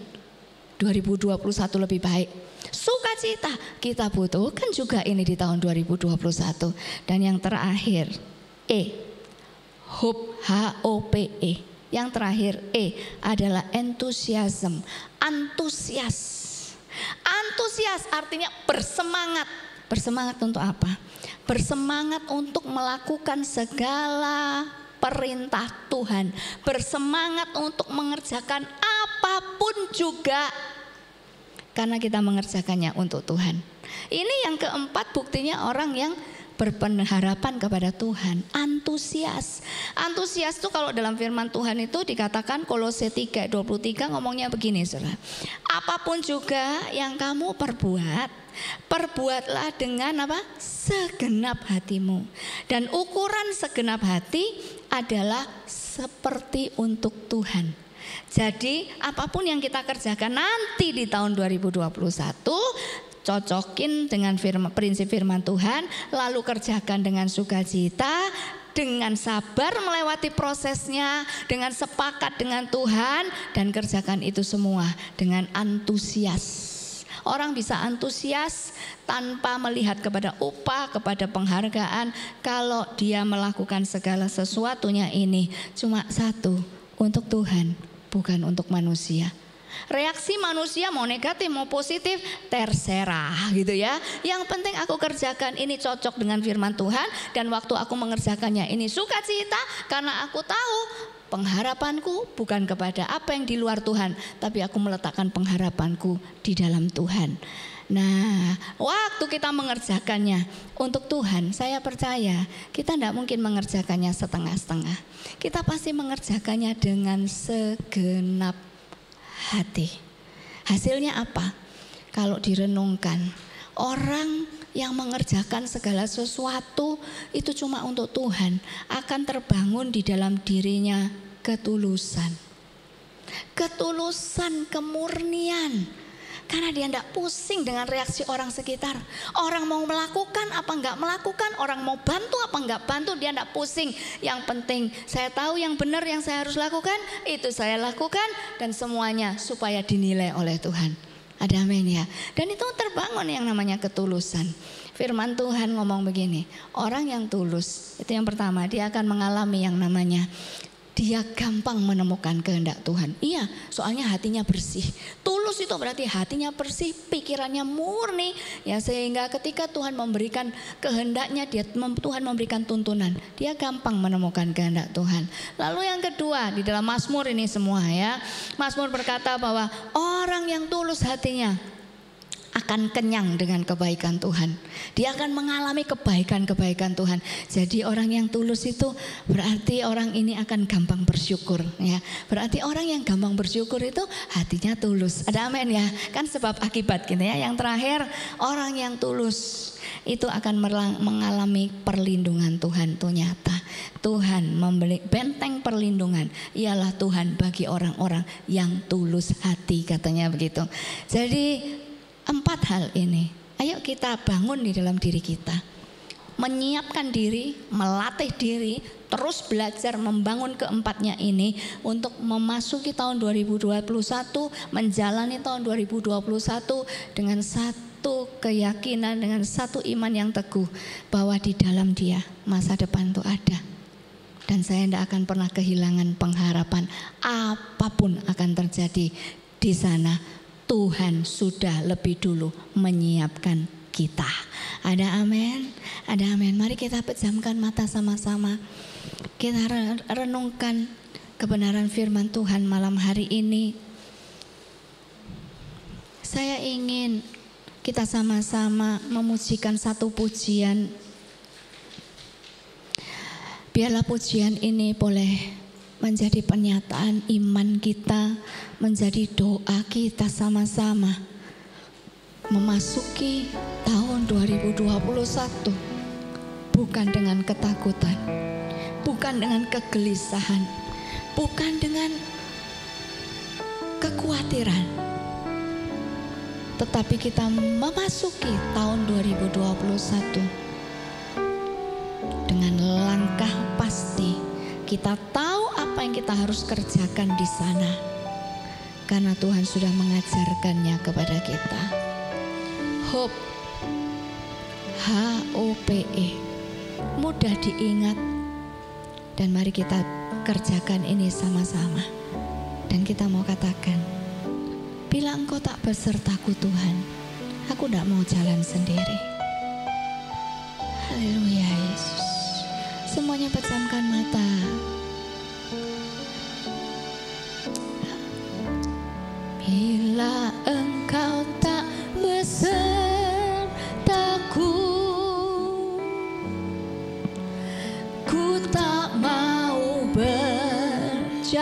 2021 lebih baik. Sukacita kita butuhkan juga ini di tahun 2021. Dan yang terakhir, hope, HOPE. Yang terakhir adalah enthusiasm. Antusias artinya bersemangat. Bersemangat untuk apa? Bersemangat untuk melakukan segala perintah Tuhan. Bersemangat untuk mengerjakan apapun juga, karena kita mengerjakannya untuk Tuhan. Ini yang keempat, buktinya orang yang berpengharapan kepada Tuhan. Antusias itu kalau dalam firman Tuhan itu dikatakan, Kolose 3:23 ngomongnya begini, saudara. Apapun juga yang kamu perbuatlah dengan apa? Segenap hatimu. Dan ukuran segenap hati adalah seperti untuk Tuhan. Jadi apapun yang kita kerjakan nanti di tahun 2021, cocokin dengan prinsip firman Tuhan, lalu kerjakan dengan sukacita, dengan sabar melewati prosesnya, dengan sepakat dengan Tuhan, dan kerjakan itu semua dengan antusias. Orang bisa antusias tanpa melihat kepada upah, kepada penghargaan, kalau dia melakukan segala sesuatunya ini cuma satu, untuk Tuhan, bukan untuk manusia. Reaksi manusia mau negatif mau positif terserah gitu ya. Yang penting aku kerjakan ini cocok dengan firman Tuhan, dan waktu aku mengerjakannya ini sukacita, karena aku tahu pengharapanku bukan kepada apa yang di luar Tuhan, tapi aku meletakkan pengharapanku di dalam Tuhan. Nah, waktu kita mengerjakannya untuk Tuhan, saya percaya kita tidak mungkin mengerjakannya setengah-setengah. Kita pasti mengerjakannya dengan segenap hati. Hasilnya apa? Kalau direnungkan, orang yang mengerjakan segala sesuatu itu cuma untuk Tuhan, akan terbangun di dalam dirinya ketulusan, kemurnian. Karena dia tidak pusing dengan reaksi orang sekitar. Orang mau melakukan apa enggak melakukan, orang mau bantu apa enggak bantu, dia tidak pusing. Yang penting saya tahu yang benar yang saya harus lakukan, itu saya lakukan, dan semuanya supaya dinilai oleh Tuhan. Ada amin ya. Dan itu terbangun yang namanya ketulusan. Firman Tuhan ngomong begini, orang yang tulus itu yang pertama, dia akan mengalami yang namanya dia gampang menemukan kehendak Tuhan. Iya, soalnya hatinya bersih. Tulus itu berarti hatinya bersih, pikirannya murni. Ya, sehingga ketika Tuhan memberikan kehendaknya, Tuhan memberikan tuntunan, dia gampang menemukan kehendak Tuhan. Lalu yang kedua, di dalam Mazmur ini semua ya, Mazmur berkata bahwa orang yang tulus hatinya akan kenyang dengan kebaikan Tuhan. Dia akan mengalami kebaikan-kebaikan Tuhan. Jadi orang yang tulus itu berarti orang ini akan gampang bersyukur ya. Berarti orang yang gampang bersyukur itu hatinya tulus. Ada amin ya. Kan sebab akibat gitu ya. Yang terakhir, orang yang tulus itu akan mengalami perlindungan Tuhan itu nyata. Tuhan memberi benteng perlindungan ialah Tuhan bagi orang-orang yang tulus hati, katanya begitu. Jadi 4 hal ini, ayo kita bangun di dalam diri kita. Menyiapkan diri, melatih diri, terus belajar membangun keempatnya ini untuk memasuki tahun 2021, menjalani tahun 2021 dengan satu keyakinan, dengan satu iman yang teguh bahwa di dalam dia masa depan itu ada. Dan saya tidak akan pernah kehilangan pengharapan apapun akan terjadi di sana. Tuhan sudah lebih dulu menyiapkan kita. Ada amin? Ada amin. Mari kita pejamkan mata sama-sama. Kita renungkan kebenaran firman Tuhan malam hari ini. Saya ingin kita sama-sama memujikan satu pujian. Biarlah pujian ini boleh menjadi pernyataan iman kita, menjadi doa kita sama-sama memasuki tahun 2021 bukan dengan ketakutan, bukan dengan kegelisahan, bukan dengan kekhawatiran, tetapi kita memasuki tahun 2021 dengan langkah pasti. Kita tahu apa yang kita harus kerjakan di sana karena Tuhan sudah mengajarkannya kepada kita. Hope, H-O-P-E, mudah diingat, dan mari kita kerjakan ini sama-sama. Dan kita mau katakan, bila Engkau tak besertaku Tuhan, aku tidak mau jalan sendiri. Haleluya Yesus. Semuanya pejamkan mata. Bila Engkau tak besertaku, ku tak mau berjalan.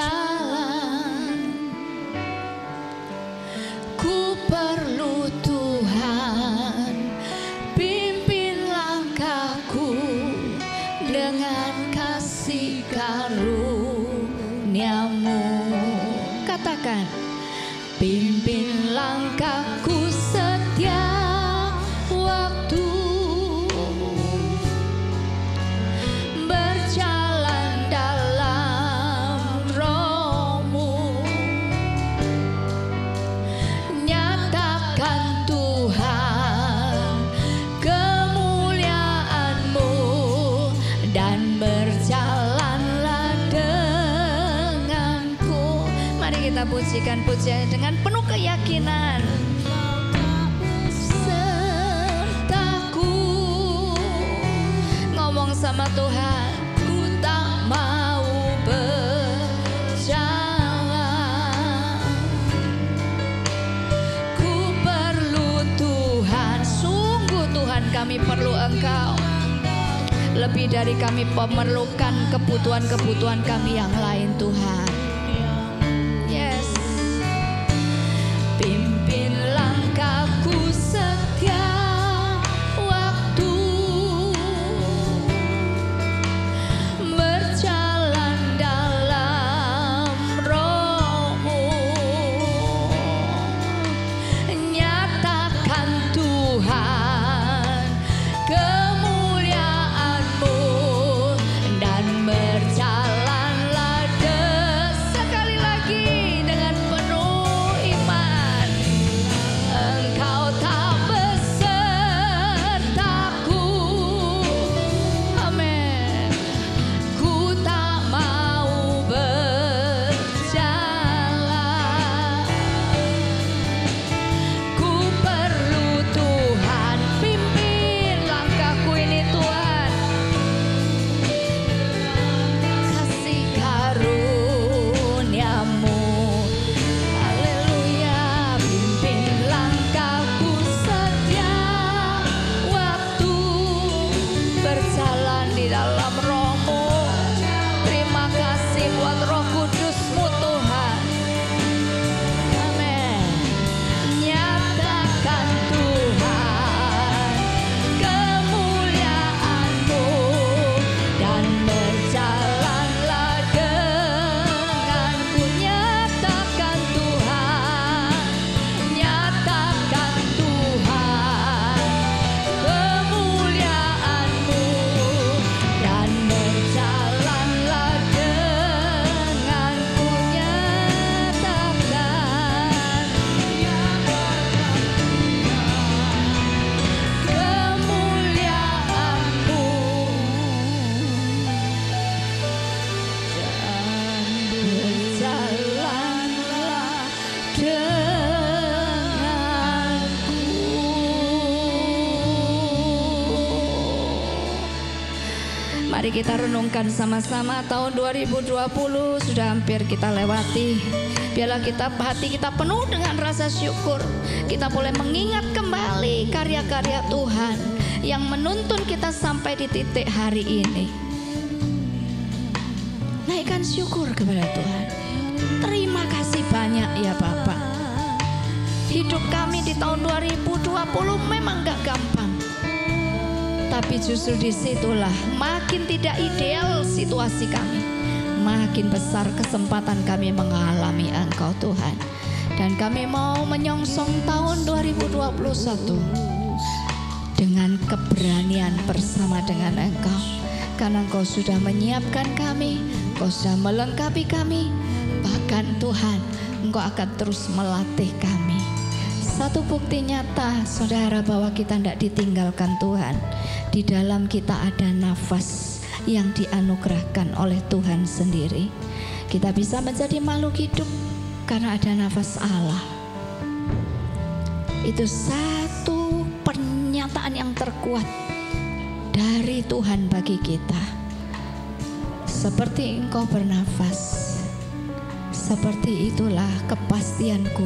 Ku perlu Tuhan pimpin langkahku dengan kasih karunia-Mu. Katakan, pimpin langkahku setiap waktu, berjalan dalam Roh-Mu, nyatakan Tuhan kemuliaan-Mu, dan berjalanlah denganku. Mari kita pujikan pujian dengan penuh keyakinan. Sertaku, ngomong sama Tuhan, ku tak mau berjalan. Ku perlu Tuhan, sungguh Tuhan kami perlu Engkau. Lebih dari kami memerlukan kebutuhan-kebutuhan kami yang lain Tuhan. Yes. Pimpin langkahku setiap waktu, berjalan dalam Roh-Mu, Mari kita renungkan sama-sama, tahun 2020 sudah hampir kita lewati. Biarlah hati kita penuh dengan rasa syukur. Kita boleh mengingat kembali karya-karya Tuhan yang menuntun kita sampai di titik hari ini. Naikkan syukur kepada Tuhan. Terima kasih banyak ya Bapak. Hidup kami di tahun 2020 memang gak gampang. Tapi justru disitulah makin tidak ideal situasi kami, makin besar kesempatan kami mengalami Engkau Tuhan. Dan kami mau menyongsong tahun 2021 dengan keberanian bersama dengan Engkau. Karena Engkau sudah menyiapkan kami, Engkau sudah melengkapi kami. Bahkan Tuhan, Engkau akan terus melatih kami. Satu bukti nyata saudara bahwa kita tidak ditinggalkan Tuhan. Di dalam kita ada nafas yang dianugerahkan oleh Tuhan sendiri. Kita bisa menjadi makhluk hidup karena ada nafas Allah. Itu satu pernyataan yang terkuat dari Tuhan bagi kita. Seperti Engkau bernafas, seperti itulah kepastianku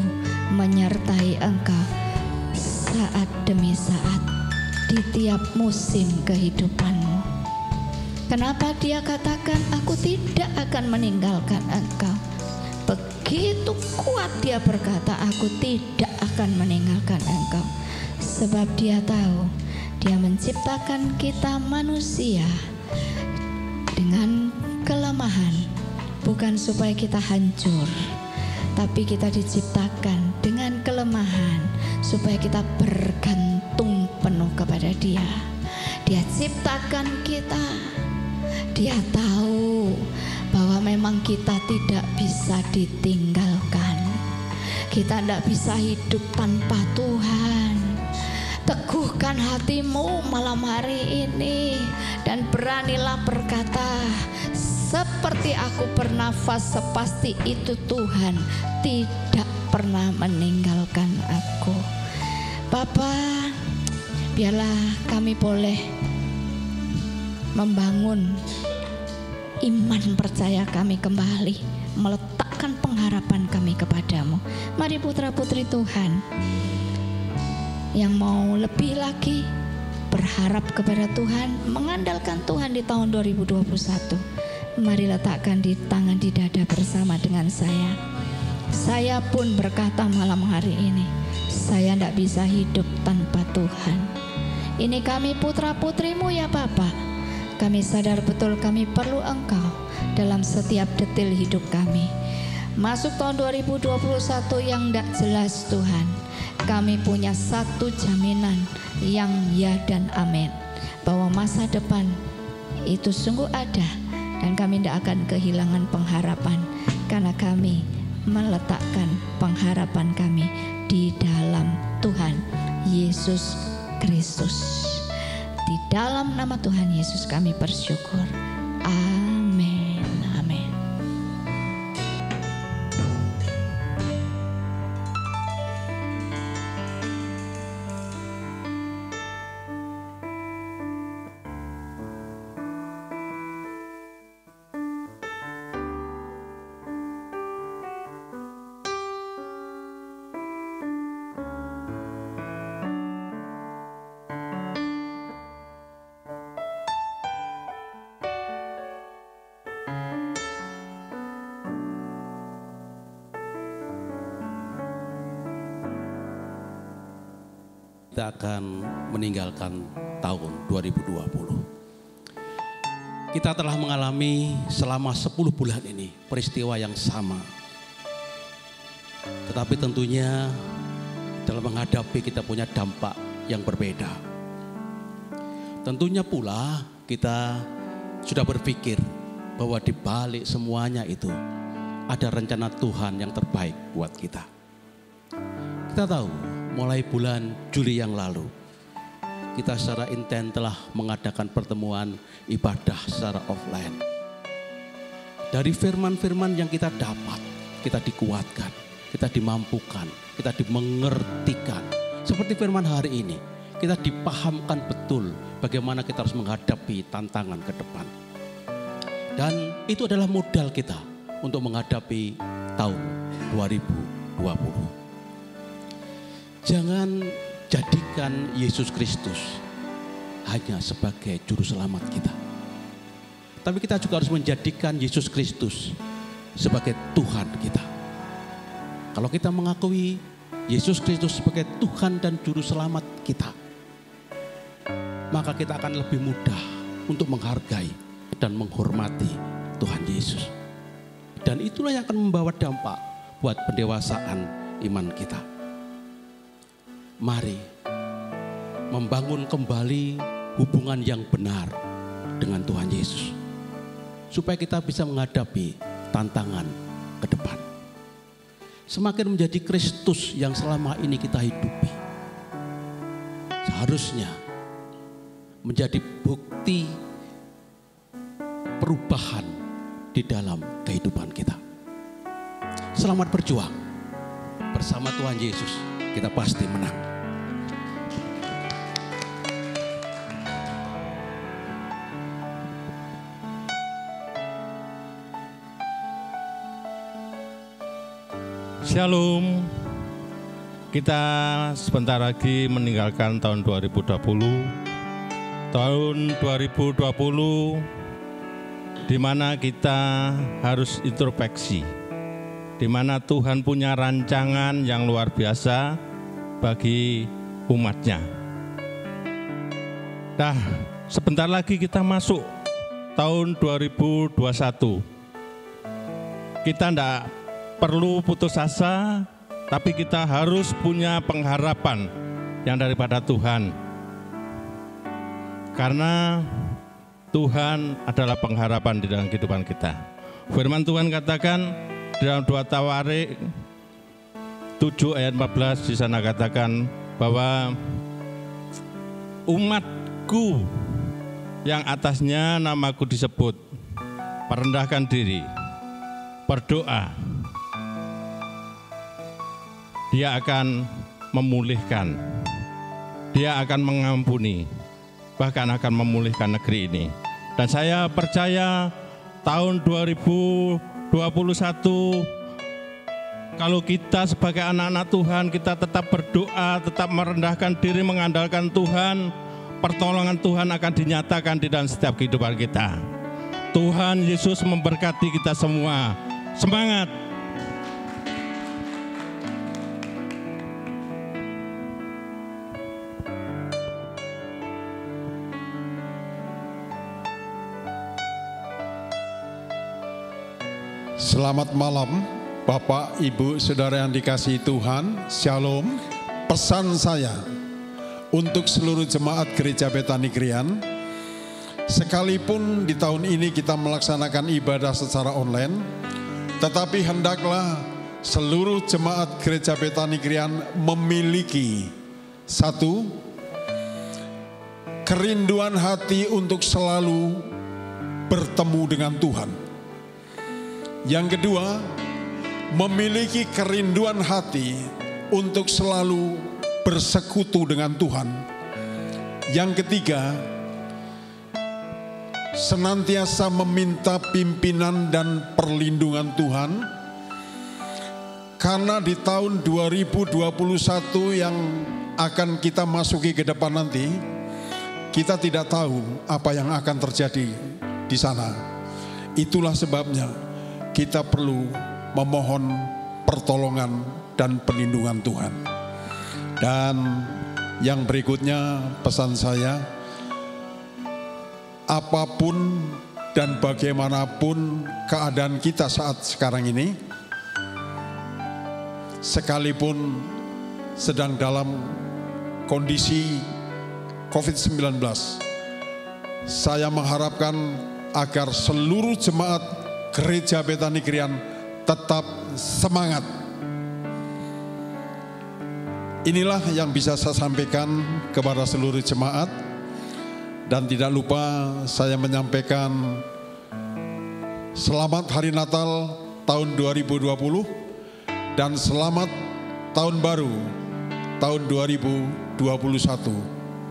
menyertai Engkau saat demi saat di tiap musim kehidupanmu. Kenapa dia katakan aku tidak akan meninggalkan engkau? Begitu kuat dia berkata aku tidak akan meninggalkan engkau. Sebab dia tahu dia menciptakan kita manusia dengan kelemahan, bukan supaya kita hancur, tapi kita diciptakan dengan kelemahan supaya kita bergantung penuh kepada Dia. Dia ciptakan kita. Dia tahu bahwa memang kita tidak bisa ditinggalkan. Kita tidak bisa hidup tanpa Tuhan. Teguhkan hatimu malam hari ini dan beranilah berkata, seperti aku bernafas, sepasti itu Tuhan tidak pernah meninggalkan aku. Bapa, biarlah kami boleh membangun iman percaya kami kembali, meletakkan pengharapan kami kepadamu. Mari putra putri Tuhan yang mau lebih lagi berharap kepada Tuhan, mengandalkan Tuhan di tahun 2021, mari letakkan di tangan di dada bersama dengan saya. Saya pun berkata malam hari ini, saya tidak bisa hidup tanpa Tuhan. Ini kami putra putrimu ya Bapa. Kami sadar betul kami perlu Engkau dalam setiap detil hidup kami. Masuk tahun 2021 yang tidak jelas Tuhan, kami punya satu jaminan yang ya dan amin, bahwa masa depan itu sungguh ada dan kami tidak akan kehilangan pengharapan, karena kami meletakkan pengharapan kami di dalam Tuhan Yesus Kristus. Di dalam nama Tuhan Yesus kami bersyukur. Amin. Amin. Kita akan meninggalkan tahun 2020. Kita telah mengalami selama 10 bulan ini peristiwa yang sama. Tetapi tentunya dalam menghadapi kita punya dampak yang berbeda. Tentunya pula kita sudah berpikir bahwa di balik semuanya itu ada rencana Tuhan yang terbaik buat kita. Kita tahu mulai bulan Juli yang lalu, kita secara intens telah mengadakan pertemuan ibadah secara offline. Dari firman-firman yang kita dapat, kita dikuatkan, kita dimampukan, kita dimengertikan. Seperti firman hari ini, kita dipahamkan betul bagaimana kita harus menghadapi tantangan ke depan. Dan itu adalah modal kita untuk menghadapi tahun 2020. Jangan jadikan Yesus Kristus hanya sebagai juru selamat kita. Tapi kita juga harus menjadikan Yesus Kristus sebagai Tuhan kita. Kalau kita mengakui Yesus Kristus sebagai Tuhan dan juru selamat kita, maka kita akan lebih mudah untuk menghargai dan menghormati Tuhan Yesus. Dan itulah yang akan membawa dampak buat pendewasaan iman kita. Mari membangun kembali hubungan yang benar dengan Tuhan Yesus, supaya kita bisa menghadapi tantangan ke depan. Semakin menjadi Kristus yang selama ini kita hidupi, seharusnya menjadi bukti perubahan di dalam kehidupan kita. Selamat berjuang. Bersama Tuhan Yesus kita pasti menang. Shalom. Kita sebentar lagi meninggalkan tahun 2020. Tahun 2020 di mana kita harus introspeksi, di mana Tuhan punya rancangan yang luar biasa bagi umatnya. Nah, sebentar lagi kita masuk tahun 2021. Kita tidak perlu putus asa, tapi kita harus punya pengharapan yang daripada Tuhan. Karena Tuhan adalah pengharapan di dalam kehidupan kita. Firman Tuhan katakan dalam 2 Tawarik 7 ayat 14, di sana katakan bahwa umatku yang atasnya namaku disebut merendahkan diri, berdoa, Dia akan memulihkan, Dia akan mengampuni, bahkan akan memulihkan negeri ini. Dan saya percaya tahun 2021, kalau kita sebagai anak-anak Tuhan, kita tetap berdoa, tetap merendahkan diri, mengandalkan Tuhan, pertolongan Tuhan akan dinyatakan di dalam setiap kehidupan kita. Tuhan Yesus memberkati kita semua. Semangat! Selamat malam Bapak, Ibu, Saudara yang dikasihi Tuhan. Shalom. Pesan saya untuk seluruh jemaat Gereja Betani Krian, sekalipun di tahun ini kita melaksanakan ibadah secara online, tetapi hendaklah seluruh jemaat Gereja Betani Krian memiliki satu, kerinduan hati untuk selalu bertemu dengan Tuhan. Yang kedua, memiliki kerinduan hati untuk selalu bersekutu dengan Tuhan. Yang ketiga, senantiasa meminta pimpinan dan perlindungan Tuhan. Karena di tahun 2021 yang akan kita masuki ke depan nanti, kita tidak tahu apa yang akan terjadi di sana. Itulah sebabnya kita perlu memohon pertolongan dan perlindungan Tuhan. Dan yang berikutnya pesan saya, apapun dan bagaimanapun keadaan kita saat sekarang ini, sekalipun sedang dalam kondisi COVID-19, saya mengharapkan agar seluruh jemaat Gereja Betani Krian tetap semangat. Inilah yang bisa saya sampaikan kepada seluruh jemaat. Dan tidak lupa saya menyampaikan selamat Hari Natal tahun 2020 dan selamat tahun baru tahun 2021.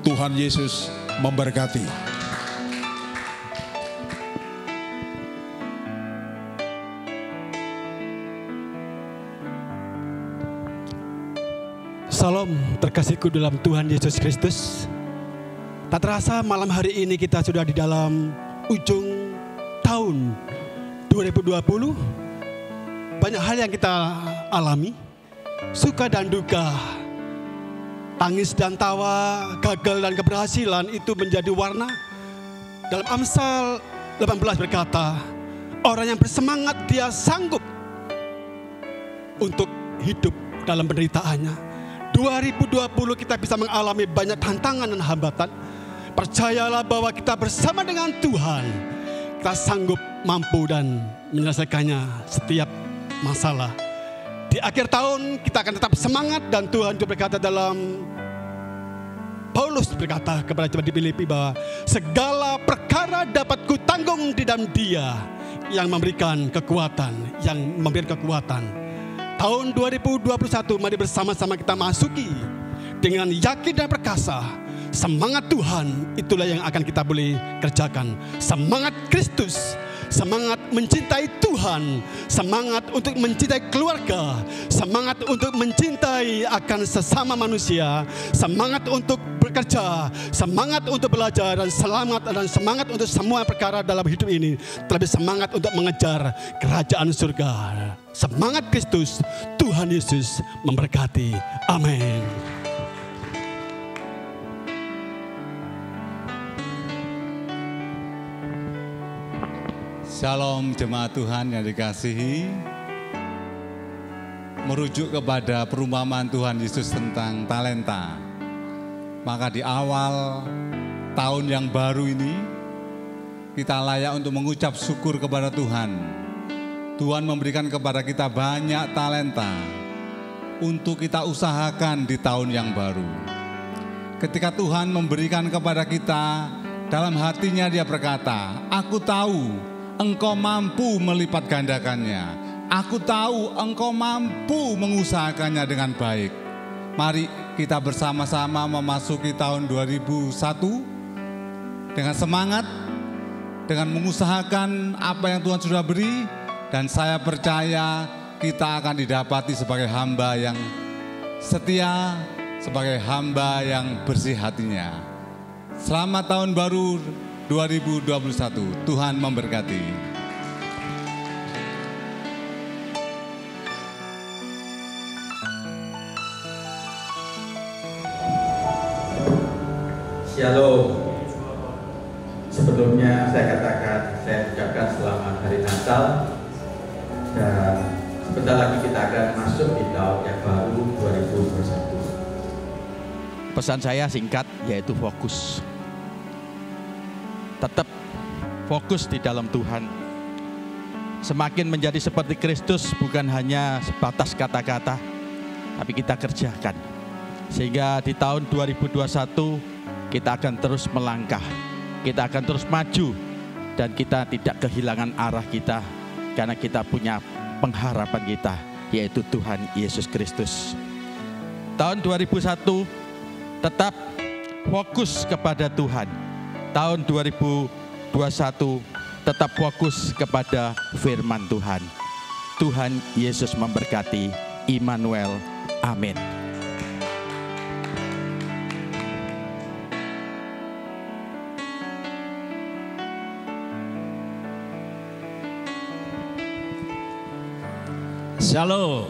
Tuhan Yesus memberkati. Salam terkasihku dalam Tuhan Yesus Kristus. Tak terasa malam hari ini kita sudah di dalam ujung tahun 2020. Banyak hal yang kita alami, suka dan duka, tangis dan tawa, gagal dan keberhasilan itu menjadi warna. Dalam Amsal 18 berkata, orang yang bersemangat dia sanggup untuk hidup dalam penderitaannya. 2020 kita bisa mengalami banyak tantangan dan hambatan. Percayalah bahwa kita bersama dengan Tuhan, kita sanggup, mampu dan menyelesaikannya setiap masalah. Di akhir tahun kita akan tetap semangat, dan Tuhan juga berkata dalam Paulus berkata kepada jemaat di Filipi bahwa segala perkara dapat kutanggung di dalam Dia yang memberikan kekuatan, Tahun 2021 mari bersama-sama kita masuki dengan yakin dan perkasa. Semangat Tuhan itulah yang akan kita boleh kerjakan. Semangat Kristus, semangat mencintai Tuhan, semangat untuk mencintai keluarga, semangat untuk mencintai akan sesama manusia, semangat untuk bekerja, semangat untuk belajar, dan semangat untuk semua perkara dalam hidup ini. Terlebih semangat untuk mengejar kerajaan surga. Semangat Kristus, Tuhan Yesus memberkati. Amin. Shalom jemaat Tuhan yang dikasihi. Merujuk kepada perumpamaan Tuhan Yesus tentang talenta. Maka di awal tahun yang baru ini, kita layak untuk mengucap syukur kepada Tuhan. Tuhan memberikan kepada kita banyak talenta untuk kita usahakan di tahun yang baru. Ketika Tuhan memberikan kepada kita, dalam hatinya Dia berkata, aku tahu Engkau mampu melipat gandakannya. Aku tahu Engkau mampu mengusahakannya dengan baik. Mari kita bersama-sama memasuki tahun 2001 dengan semangat, dengan mengusahakan apa yang Tuhan sudah beri. Dan saya percaya kita akan didapati sebagai hamba yang setia, sebagai hamba yang bersih hatinya. Selamat tahun baru 2021, Tuhan memberkati. Shalom. Sebelumnya saya ucapkan selamat hari Natal, dan sebentar lagi kita akan masuk di tahun yang baru 2021. Pesan saya singkat, yaitu fokus. Tetap fokus di dalam Tuhan. Semakin menjadi seperti Kristus, bukan hanya sebatas kata-kata, tapi kita kerjakan. Sehingga di tahun 2021 kita akan terus melangkah, kita akan terus maju, dan kita tidak kehilangan arah kita, karena kita punya pengharapan kita, yaitu Tuhan Yesus Kristus. Tahun 2001 tetap fokus kepada Tuhan. Tahun 2021 tetap fokus kepada firman Tuhan. Tuhan Yesus memberkati. Immanuel. Amin. Shalom.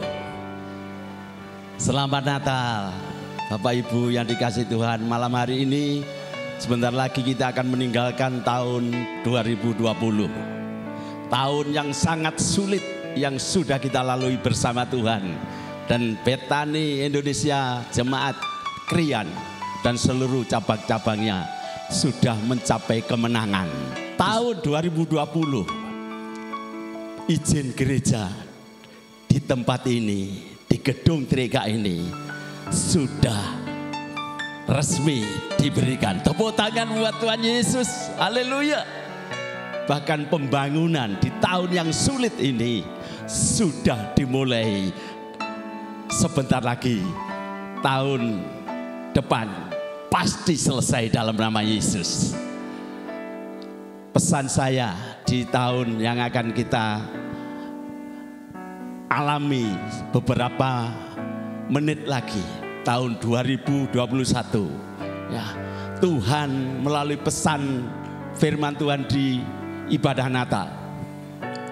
Selamat Natal Bapak Ibu yang dikasihi Tuhan. Malam hari ini sebentar lagi kita akan meninggalkan tahun 2020. Tahun yang sangat sulit yang sudah kita lalui bersama Tuhan. Dan Betani Indonesia, Jemaat Krian dan seluruh cabang-cabangnya sudah mencapai kemenangan. Tahun 2020 izin gereja di tempat ini, di gedung Trika ini sudah resmi diberikan. Tepuk tangan buat Tuhan Yesus. Haleluya. Bahkan pembangunan di tahun yang sulit ini sudah dimulai. Sebentar lagi tahun depan pasti selesai dalam nama Yesus. Pesan saya di tahun yang akan kita alami beberapa menit lagi, tahun 2021. Ya, Tuhan melalui pesan firman Tuhan di ibadah Natal,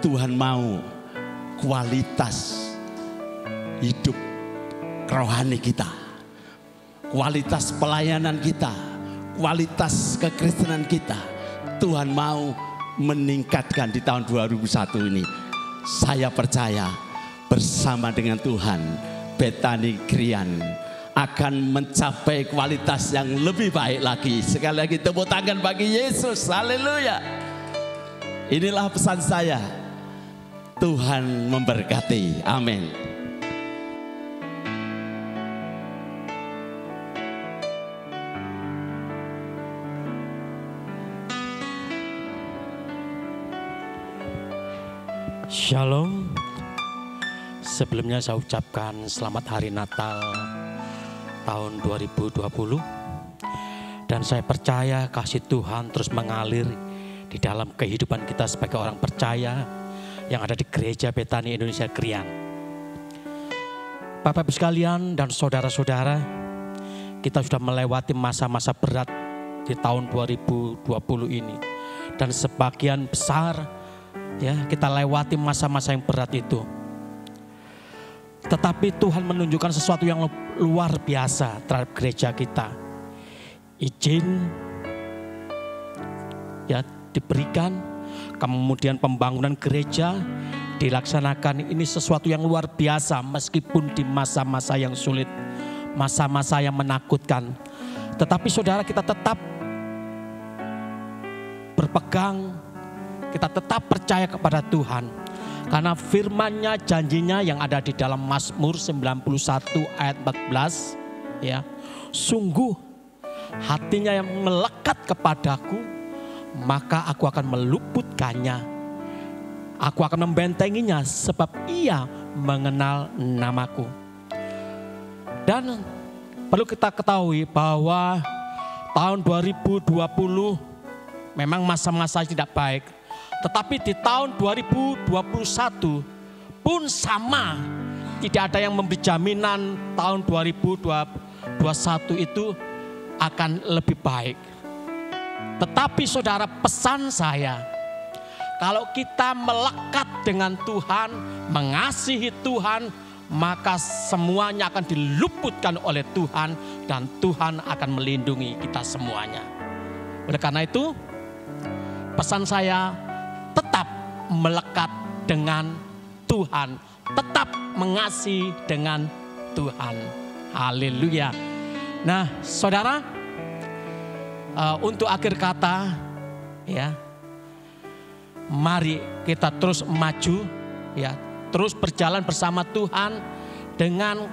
Tuhan mau kualitas hidup rohani kita, kualitas pelayanan kita, kualitas kekristenan kita, Tuhan mau meningkatkan di tahun 2001 ini. Saya percaya bersama dengan Tuhan, Bethany Krian akan mencapai kualitas yang lebih baik lagi. Sekali lagi tepuk tangan bagi Yesus, haleluya. Inilah pesan saya. Tuhan memberkati, amin. Shalom. Sebelumnya saya ucapkan selamat hari Natal tahun 2020. Dan saya percaya kasih Tuhan terus mengalir di dalam kehidupan kita sebagai orang percaya yang ada di Gereja Bethany Indonesia Krian. Bapak Ibu sekalian dan saudara-saudara, kita sudah melewati masa-masa berat di tahun 2020 ini. Dan sebagian besar ya kita lewati masa-masa yang berat itu. Tetapi Tuhan menunjukkan sesuatu yang luar biasa terhadap gereja kita. Izin ya diberikan, kemudian pembangunan gereja dilaksanakan. Ini sesuatu yang luar biasa meskipun di masa-masa yang sulit, masa-masa yang menakutkan. Tetapi saudara, kita tetap berpegang, kita tetap percaya kepada Tuhan. Karena firman-Nya, janjinya yang ada di dalam Mazmur 91 ayat 14. Ya, sungguh hatinya yang melekat kepadaku, maka aku akan meluputkannya. Aku akan membentenginya sebab ia mengenal namaku. Dan perlu kita ketahui bahwa tahun 2020 memang masa-masa tidak baik. Tetapi di tahun 2021 pun sama. Tidak ada yang memberi jaminan tahun 2021 itu akan lebih baik. Tetapi saudara, pesan saya, kalau kita melekat dengan Tuhan, mengasihi Tuhan, maka semuanya akan diluputkan oleh Tuhan dan Tuhan akan melindungi kita semuanya. Oleh karena itu, pesan saya, tetap melekat dengan Tuhan, tetap mengasihi dengan Tuhan. Haleluya. Nah, saudara, untuk akhir kata, ya, mari kita terus maju, ya, terus berjalan bersama Tuhan dengan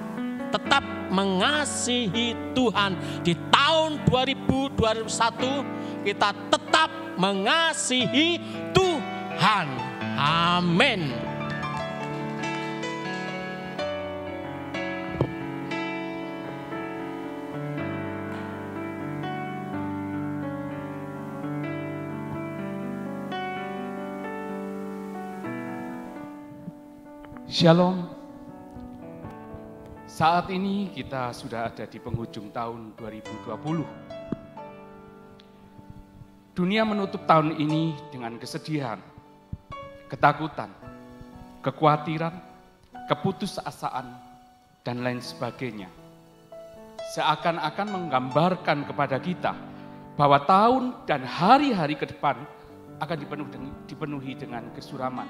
tetap mengasihi Tuhan. Di tahun 2021 kita tetap mengasihi Tuhan. Amin. Shalom. Saat ini kita sudah ada di penghujung tahun 2020. Dunia menutup tahun ini dengan kesedihan, ketakutan, kekhawatiran, keputusasaan, dan lain sebagainya. Seakan-akan menggambarkan kepada kita bahwa tahun dan hari-hari ke depan akan dipenuhi dengan kesuraman.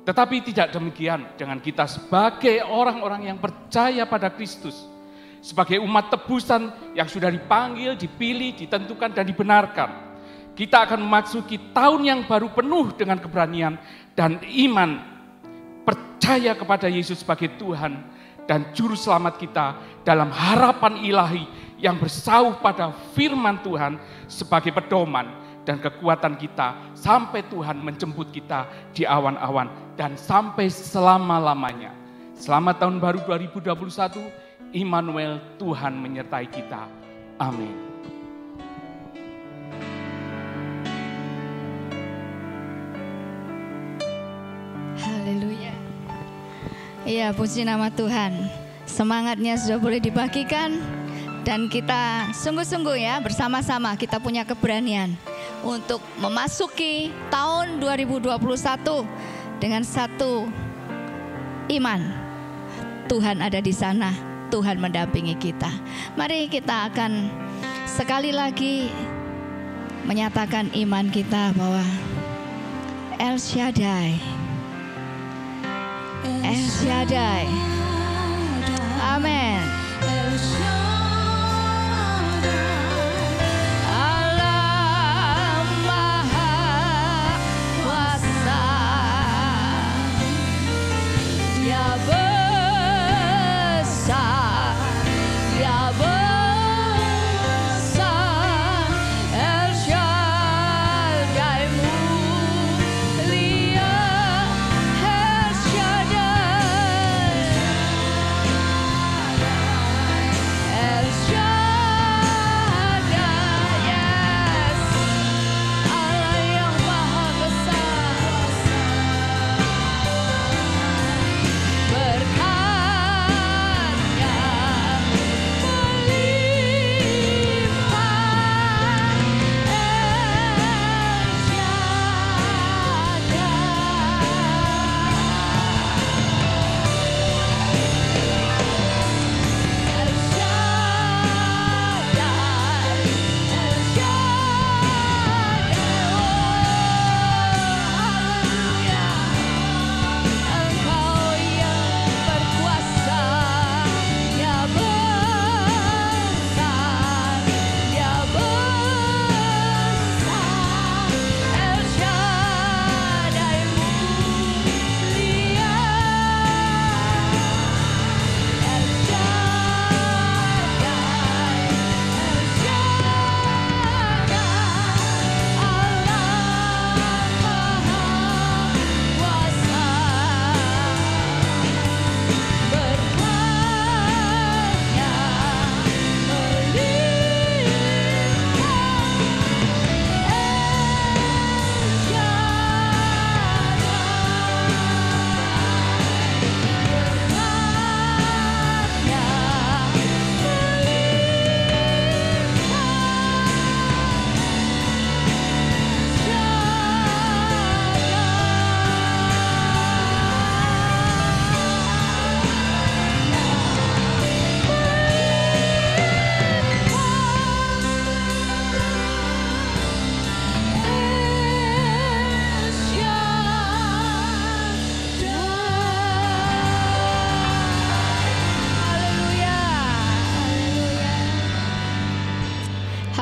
Tetapi tidak demikian dengan kita sebagai orang-orang yang percaya pada Kristus. Sebagai umat tebusan yang sudah dipanggil, dipilih, ditentukan, dan dibenarkan. Kita akan memasuki tahun yang baru penuh dengan keberanian dan iman. Percaya kepada Yesus sebagai Tuhan dan Juru Selamat kita dalam harapan ilahi yang bersauh pada firman Tuhan sebagai pedoman dan kekuatan kita sampai Tuhan menjemput kita di awan-awan dan sampai selama-lamanya. Selamat tahun baru 2021. Immanuel, Tuhan menyertai kita. Amin. Haleluya. Iya, puji nama Tuhan. Semangatnya sudah boleh dibagikan. Dan kita sungguh-sungguh ya bersama-sama kita punya keberanian untuk memasuki tahun 2021 dengan satu iman. Tuhan ada di sana, Tuhan mendampingi kita. Mari kita akan sekali lagi menyatakan iman kita bahwa El Shaddai, El Shaddai, amin.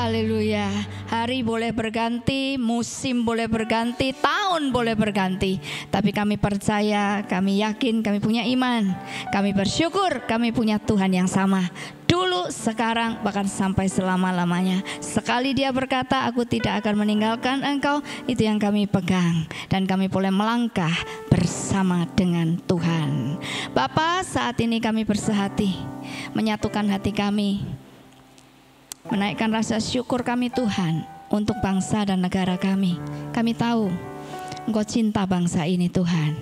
Haleluya. Hari boleh berganti, musim boleh berganti, tahun boleh berganti. Tapi kami percaya, kami yakin, kami punya iman. Kami bersyukur kami punya Tuhan yang sama. Dulu, sekarang, bahkan sampai selama-lamanya. Sekali Dia berkata, aku tidak akan meninggalkan engkau. Itu yang kami pegang. Dan kami boleh melangkah bersama dengan Tuhan. Bapa, saat ini kami bersehati, menyatukan hati kami, menaikkan rasa syukur kami Tuhan untuk bangsa dan negara kami. Kami tahu Engkau cinta bangsa ini Tuhan.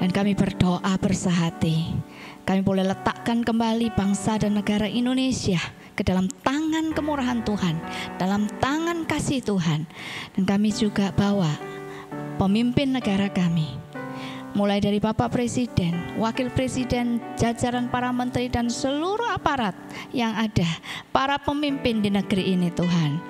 Dan kami berdoa bersehati, kami boleh letakkan kembali bangsa dan negara Indonesia ke dalam tangan kemurahan Tuhan, dalam tangan kasih Tuhan. Dan kami juga bawa pemimpin negara kami, mulai dari Bapak Presiden, Wakil Presiden, jajaran para menteri dan seluruh aparat yang ada, para pemimpin di negeri ini Tuhan.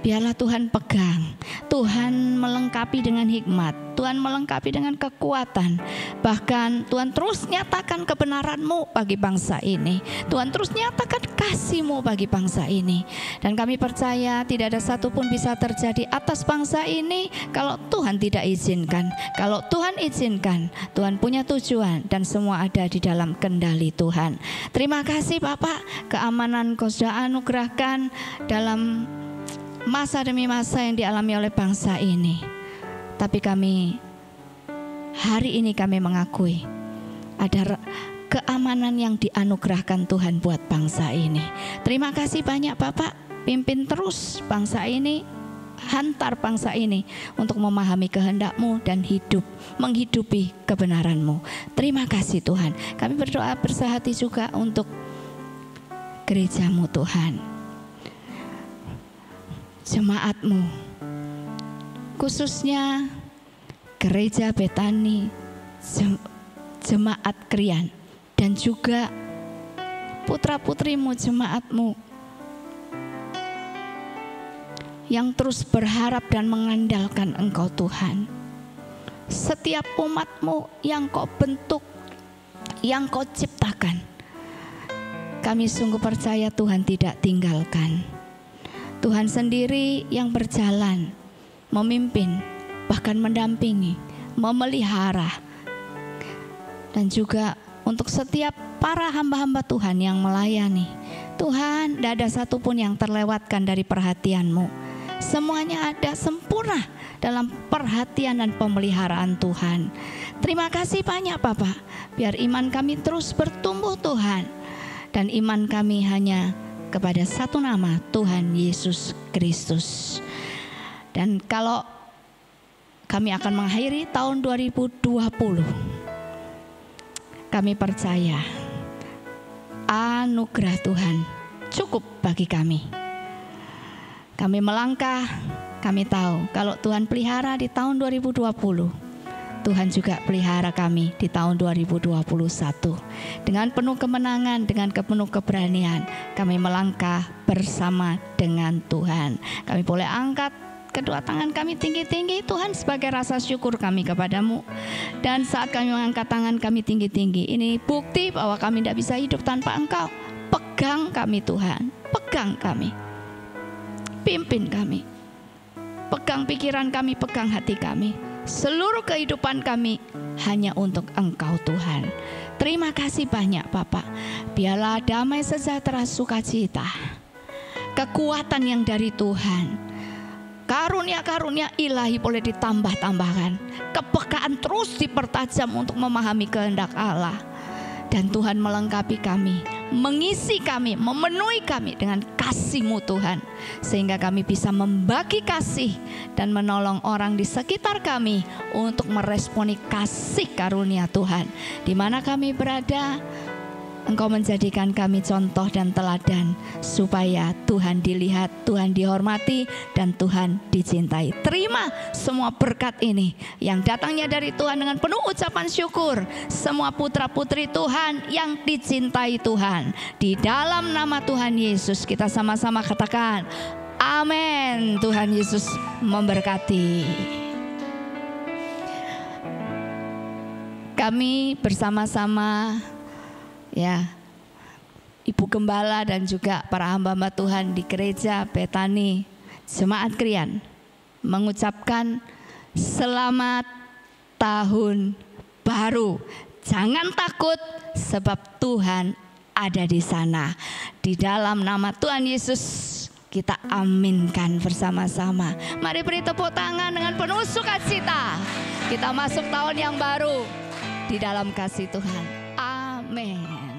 Biarlah Tuhan pegang, Tuhan melengkapi dengan hikmat, Tuhan melengkapi dengan kekuatan. Bahkan Tuhan terus nyatakan kebenaran-Mu bagi bangsa ini. Tuhan terus nyatakan kasih-Mu bagi bangsa ini. Dan kami percaya tidak ada satupun bisa terjadi atas bangsa ini kalau Tuhan tidak izinkan. Kalau Tuhan izinkan, Tuhan punya tujuan dan semua ada di dalam kendali Tuhan. Terima kasih Bapak, keamanan Kau sudah anugerahkan dalam masa demi masa yang dialami oleh bangsa ini. Tapi kami, hari ini kami mengakui ada keamanan yang dianugerahkan Tuhan buat bangsa ini. Terima kasih banyak Bapak, pimpin terus bangsa ini hantar bangsa ini untuk memahami kehendak-Mu dan menghidupi kebenaran-Mu. Terima kasih Tuhan. Kami berdoa bersehati juga untuk gereja-Mu Tuhan, jemaat-Mu, khususnya gereja Betani, jemaat Krian, dan juga putra-putrimu, jemaat-Mu yang terus berharap dan mengandalkan Engkau Tuhan. Setiap umat-Mu yang Kau bentuk, yang Kau ciptakan, kami sungguh percaya Tuhan tidak tinggalkan. Tuhan sendiri yang berjalan, memimpin, bahkan mendampingi, memelihara. Dan juga untuk setiap para hamba-hamba Tuhan yang melayani, Tuhan, tidak ada satupun yang terlewatkan dari perhatian-Mu. Semuanya ada sempurna dalam perhatian dan pemeliharaan Tuhan. Terima kasih banyak Bapak, biar iman kami terus bertumbuh Tuhan. Dan iman kami hanya kepada satu nama, Tuhan Yesus Kristus. Dan kalau kami akan mengakhiri tahun 2020, kami percaya anugerah Tuhan cukup bagi kami. Kami melangkah, kami tahu kalau Tuhan pelihara di tahun 2020, Tuhan juga pelihara kami di tahun 2021. Dengan penuh kemenangan, dengan penuh keberanian, kami melangkah bersama dengan Tuhan. Kami boleh angkat kedua tangan kami tinggi-tinggi Tuhan sebagai rasa syukur kami kepadamu. Dan saat kami mengangkat tangan kami tinggi-tinggi, ini bukti bahwa kami tidak bisa hidup tanpa Engkau. Pegang kami Tuhan, pegang kami, pimpin kami, pegang pikiran kami, pegang hati kami. Seluruh kehidupan kami hanya untuk Engkau Tuhan. Terima kasih banyak Bapak. Biarlah damai sejahtera sukacita, kekuatan yang dari Tuhan, karunia-karunia ilahi boleh ditambah-tambahkan, kepekaan terus dipertajam untuk memahami kehendak Allah. Dan Tuhan melengkapi kami, mengisi kami, memenuhi kami dengan kasih-Mu Tuhan. Sehingga kami bisa membagi kasih dan menolong orang di sekitar kami untuk meresponi kasih karunia Tuhan. Di mana kami berada, Engkau menjadikan kami contoh dan teladan supaya Tuhan dilihat, Tuhan dihormati, dan Tuhan dicintai. Terima semua berkat ini yang datangnya dari Tuhan dengan penuh ucapan syukur. Semua putra-putri Tuhan yang dicintai Tuhan. Di dalam nama Tuhan Yesus kita sama-sama katakan amin. Tuhan Yesus memberkati. Kami bersama-sama, ya, Ibu Gembala dan juga para hamba-hamba Tuhan di gereja Betani Jemaat Krian mengucapkan selamat tahun baru. Jangan takut sebab Tuhan ada di sana. Di dalam nama Tuhan Yesus kita aminkan bersama-sama. Mari beri tepuk tangan dengan penuh sukacita. Kita masuk tahun yang baru di dalam kasih Tuhan. Amin.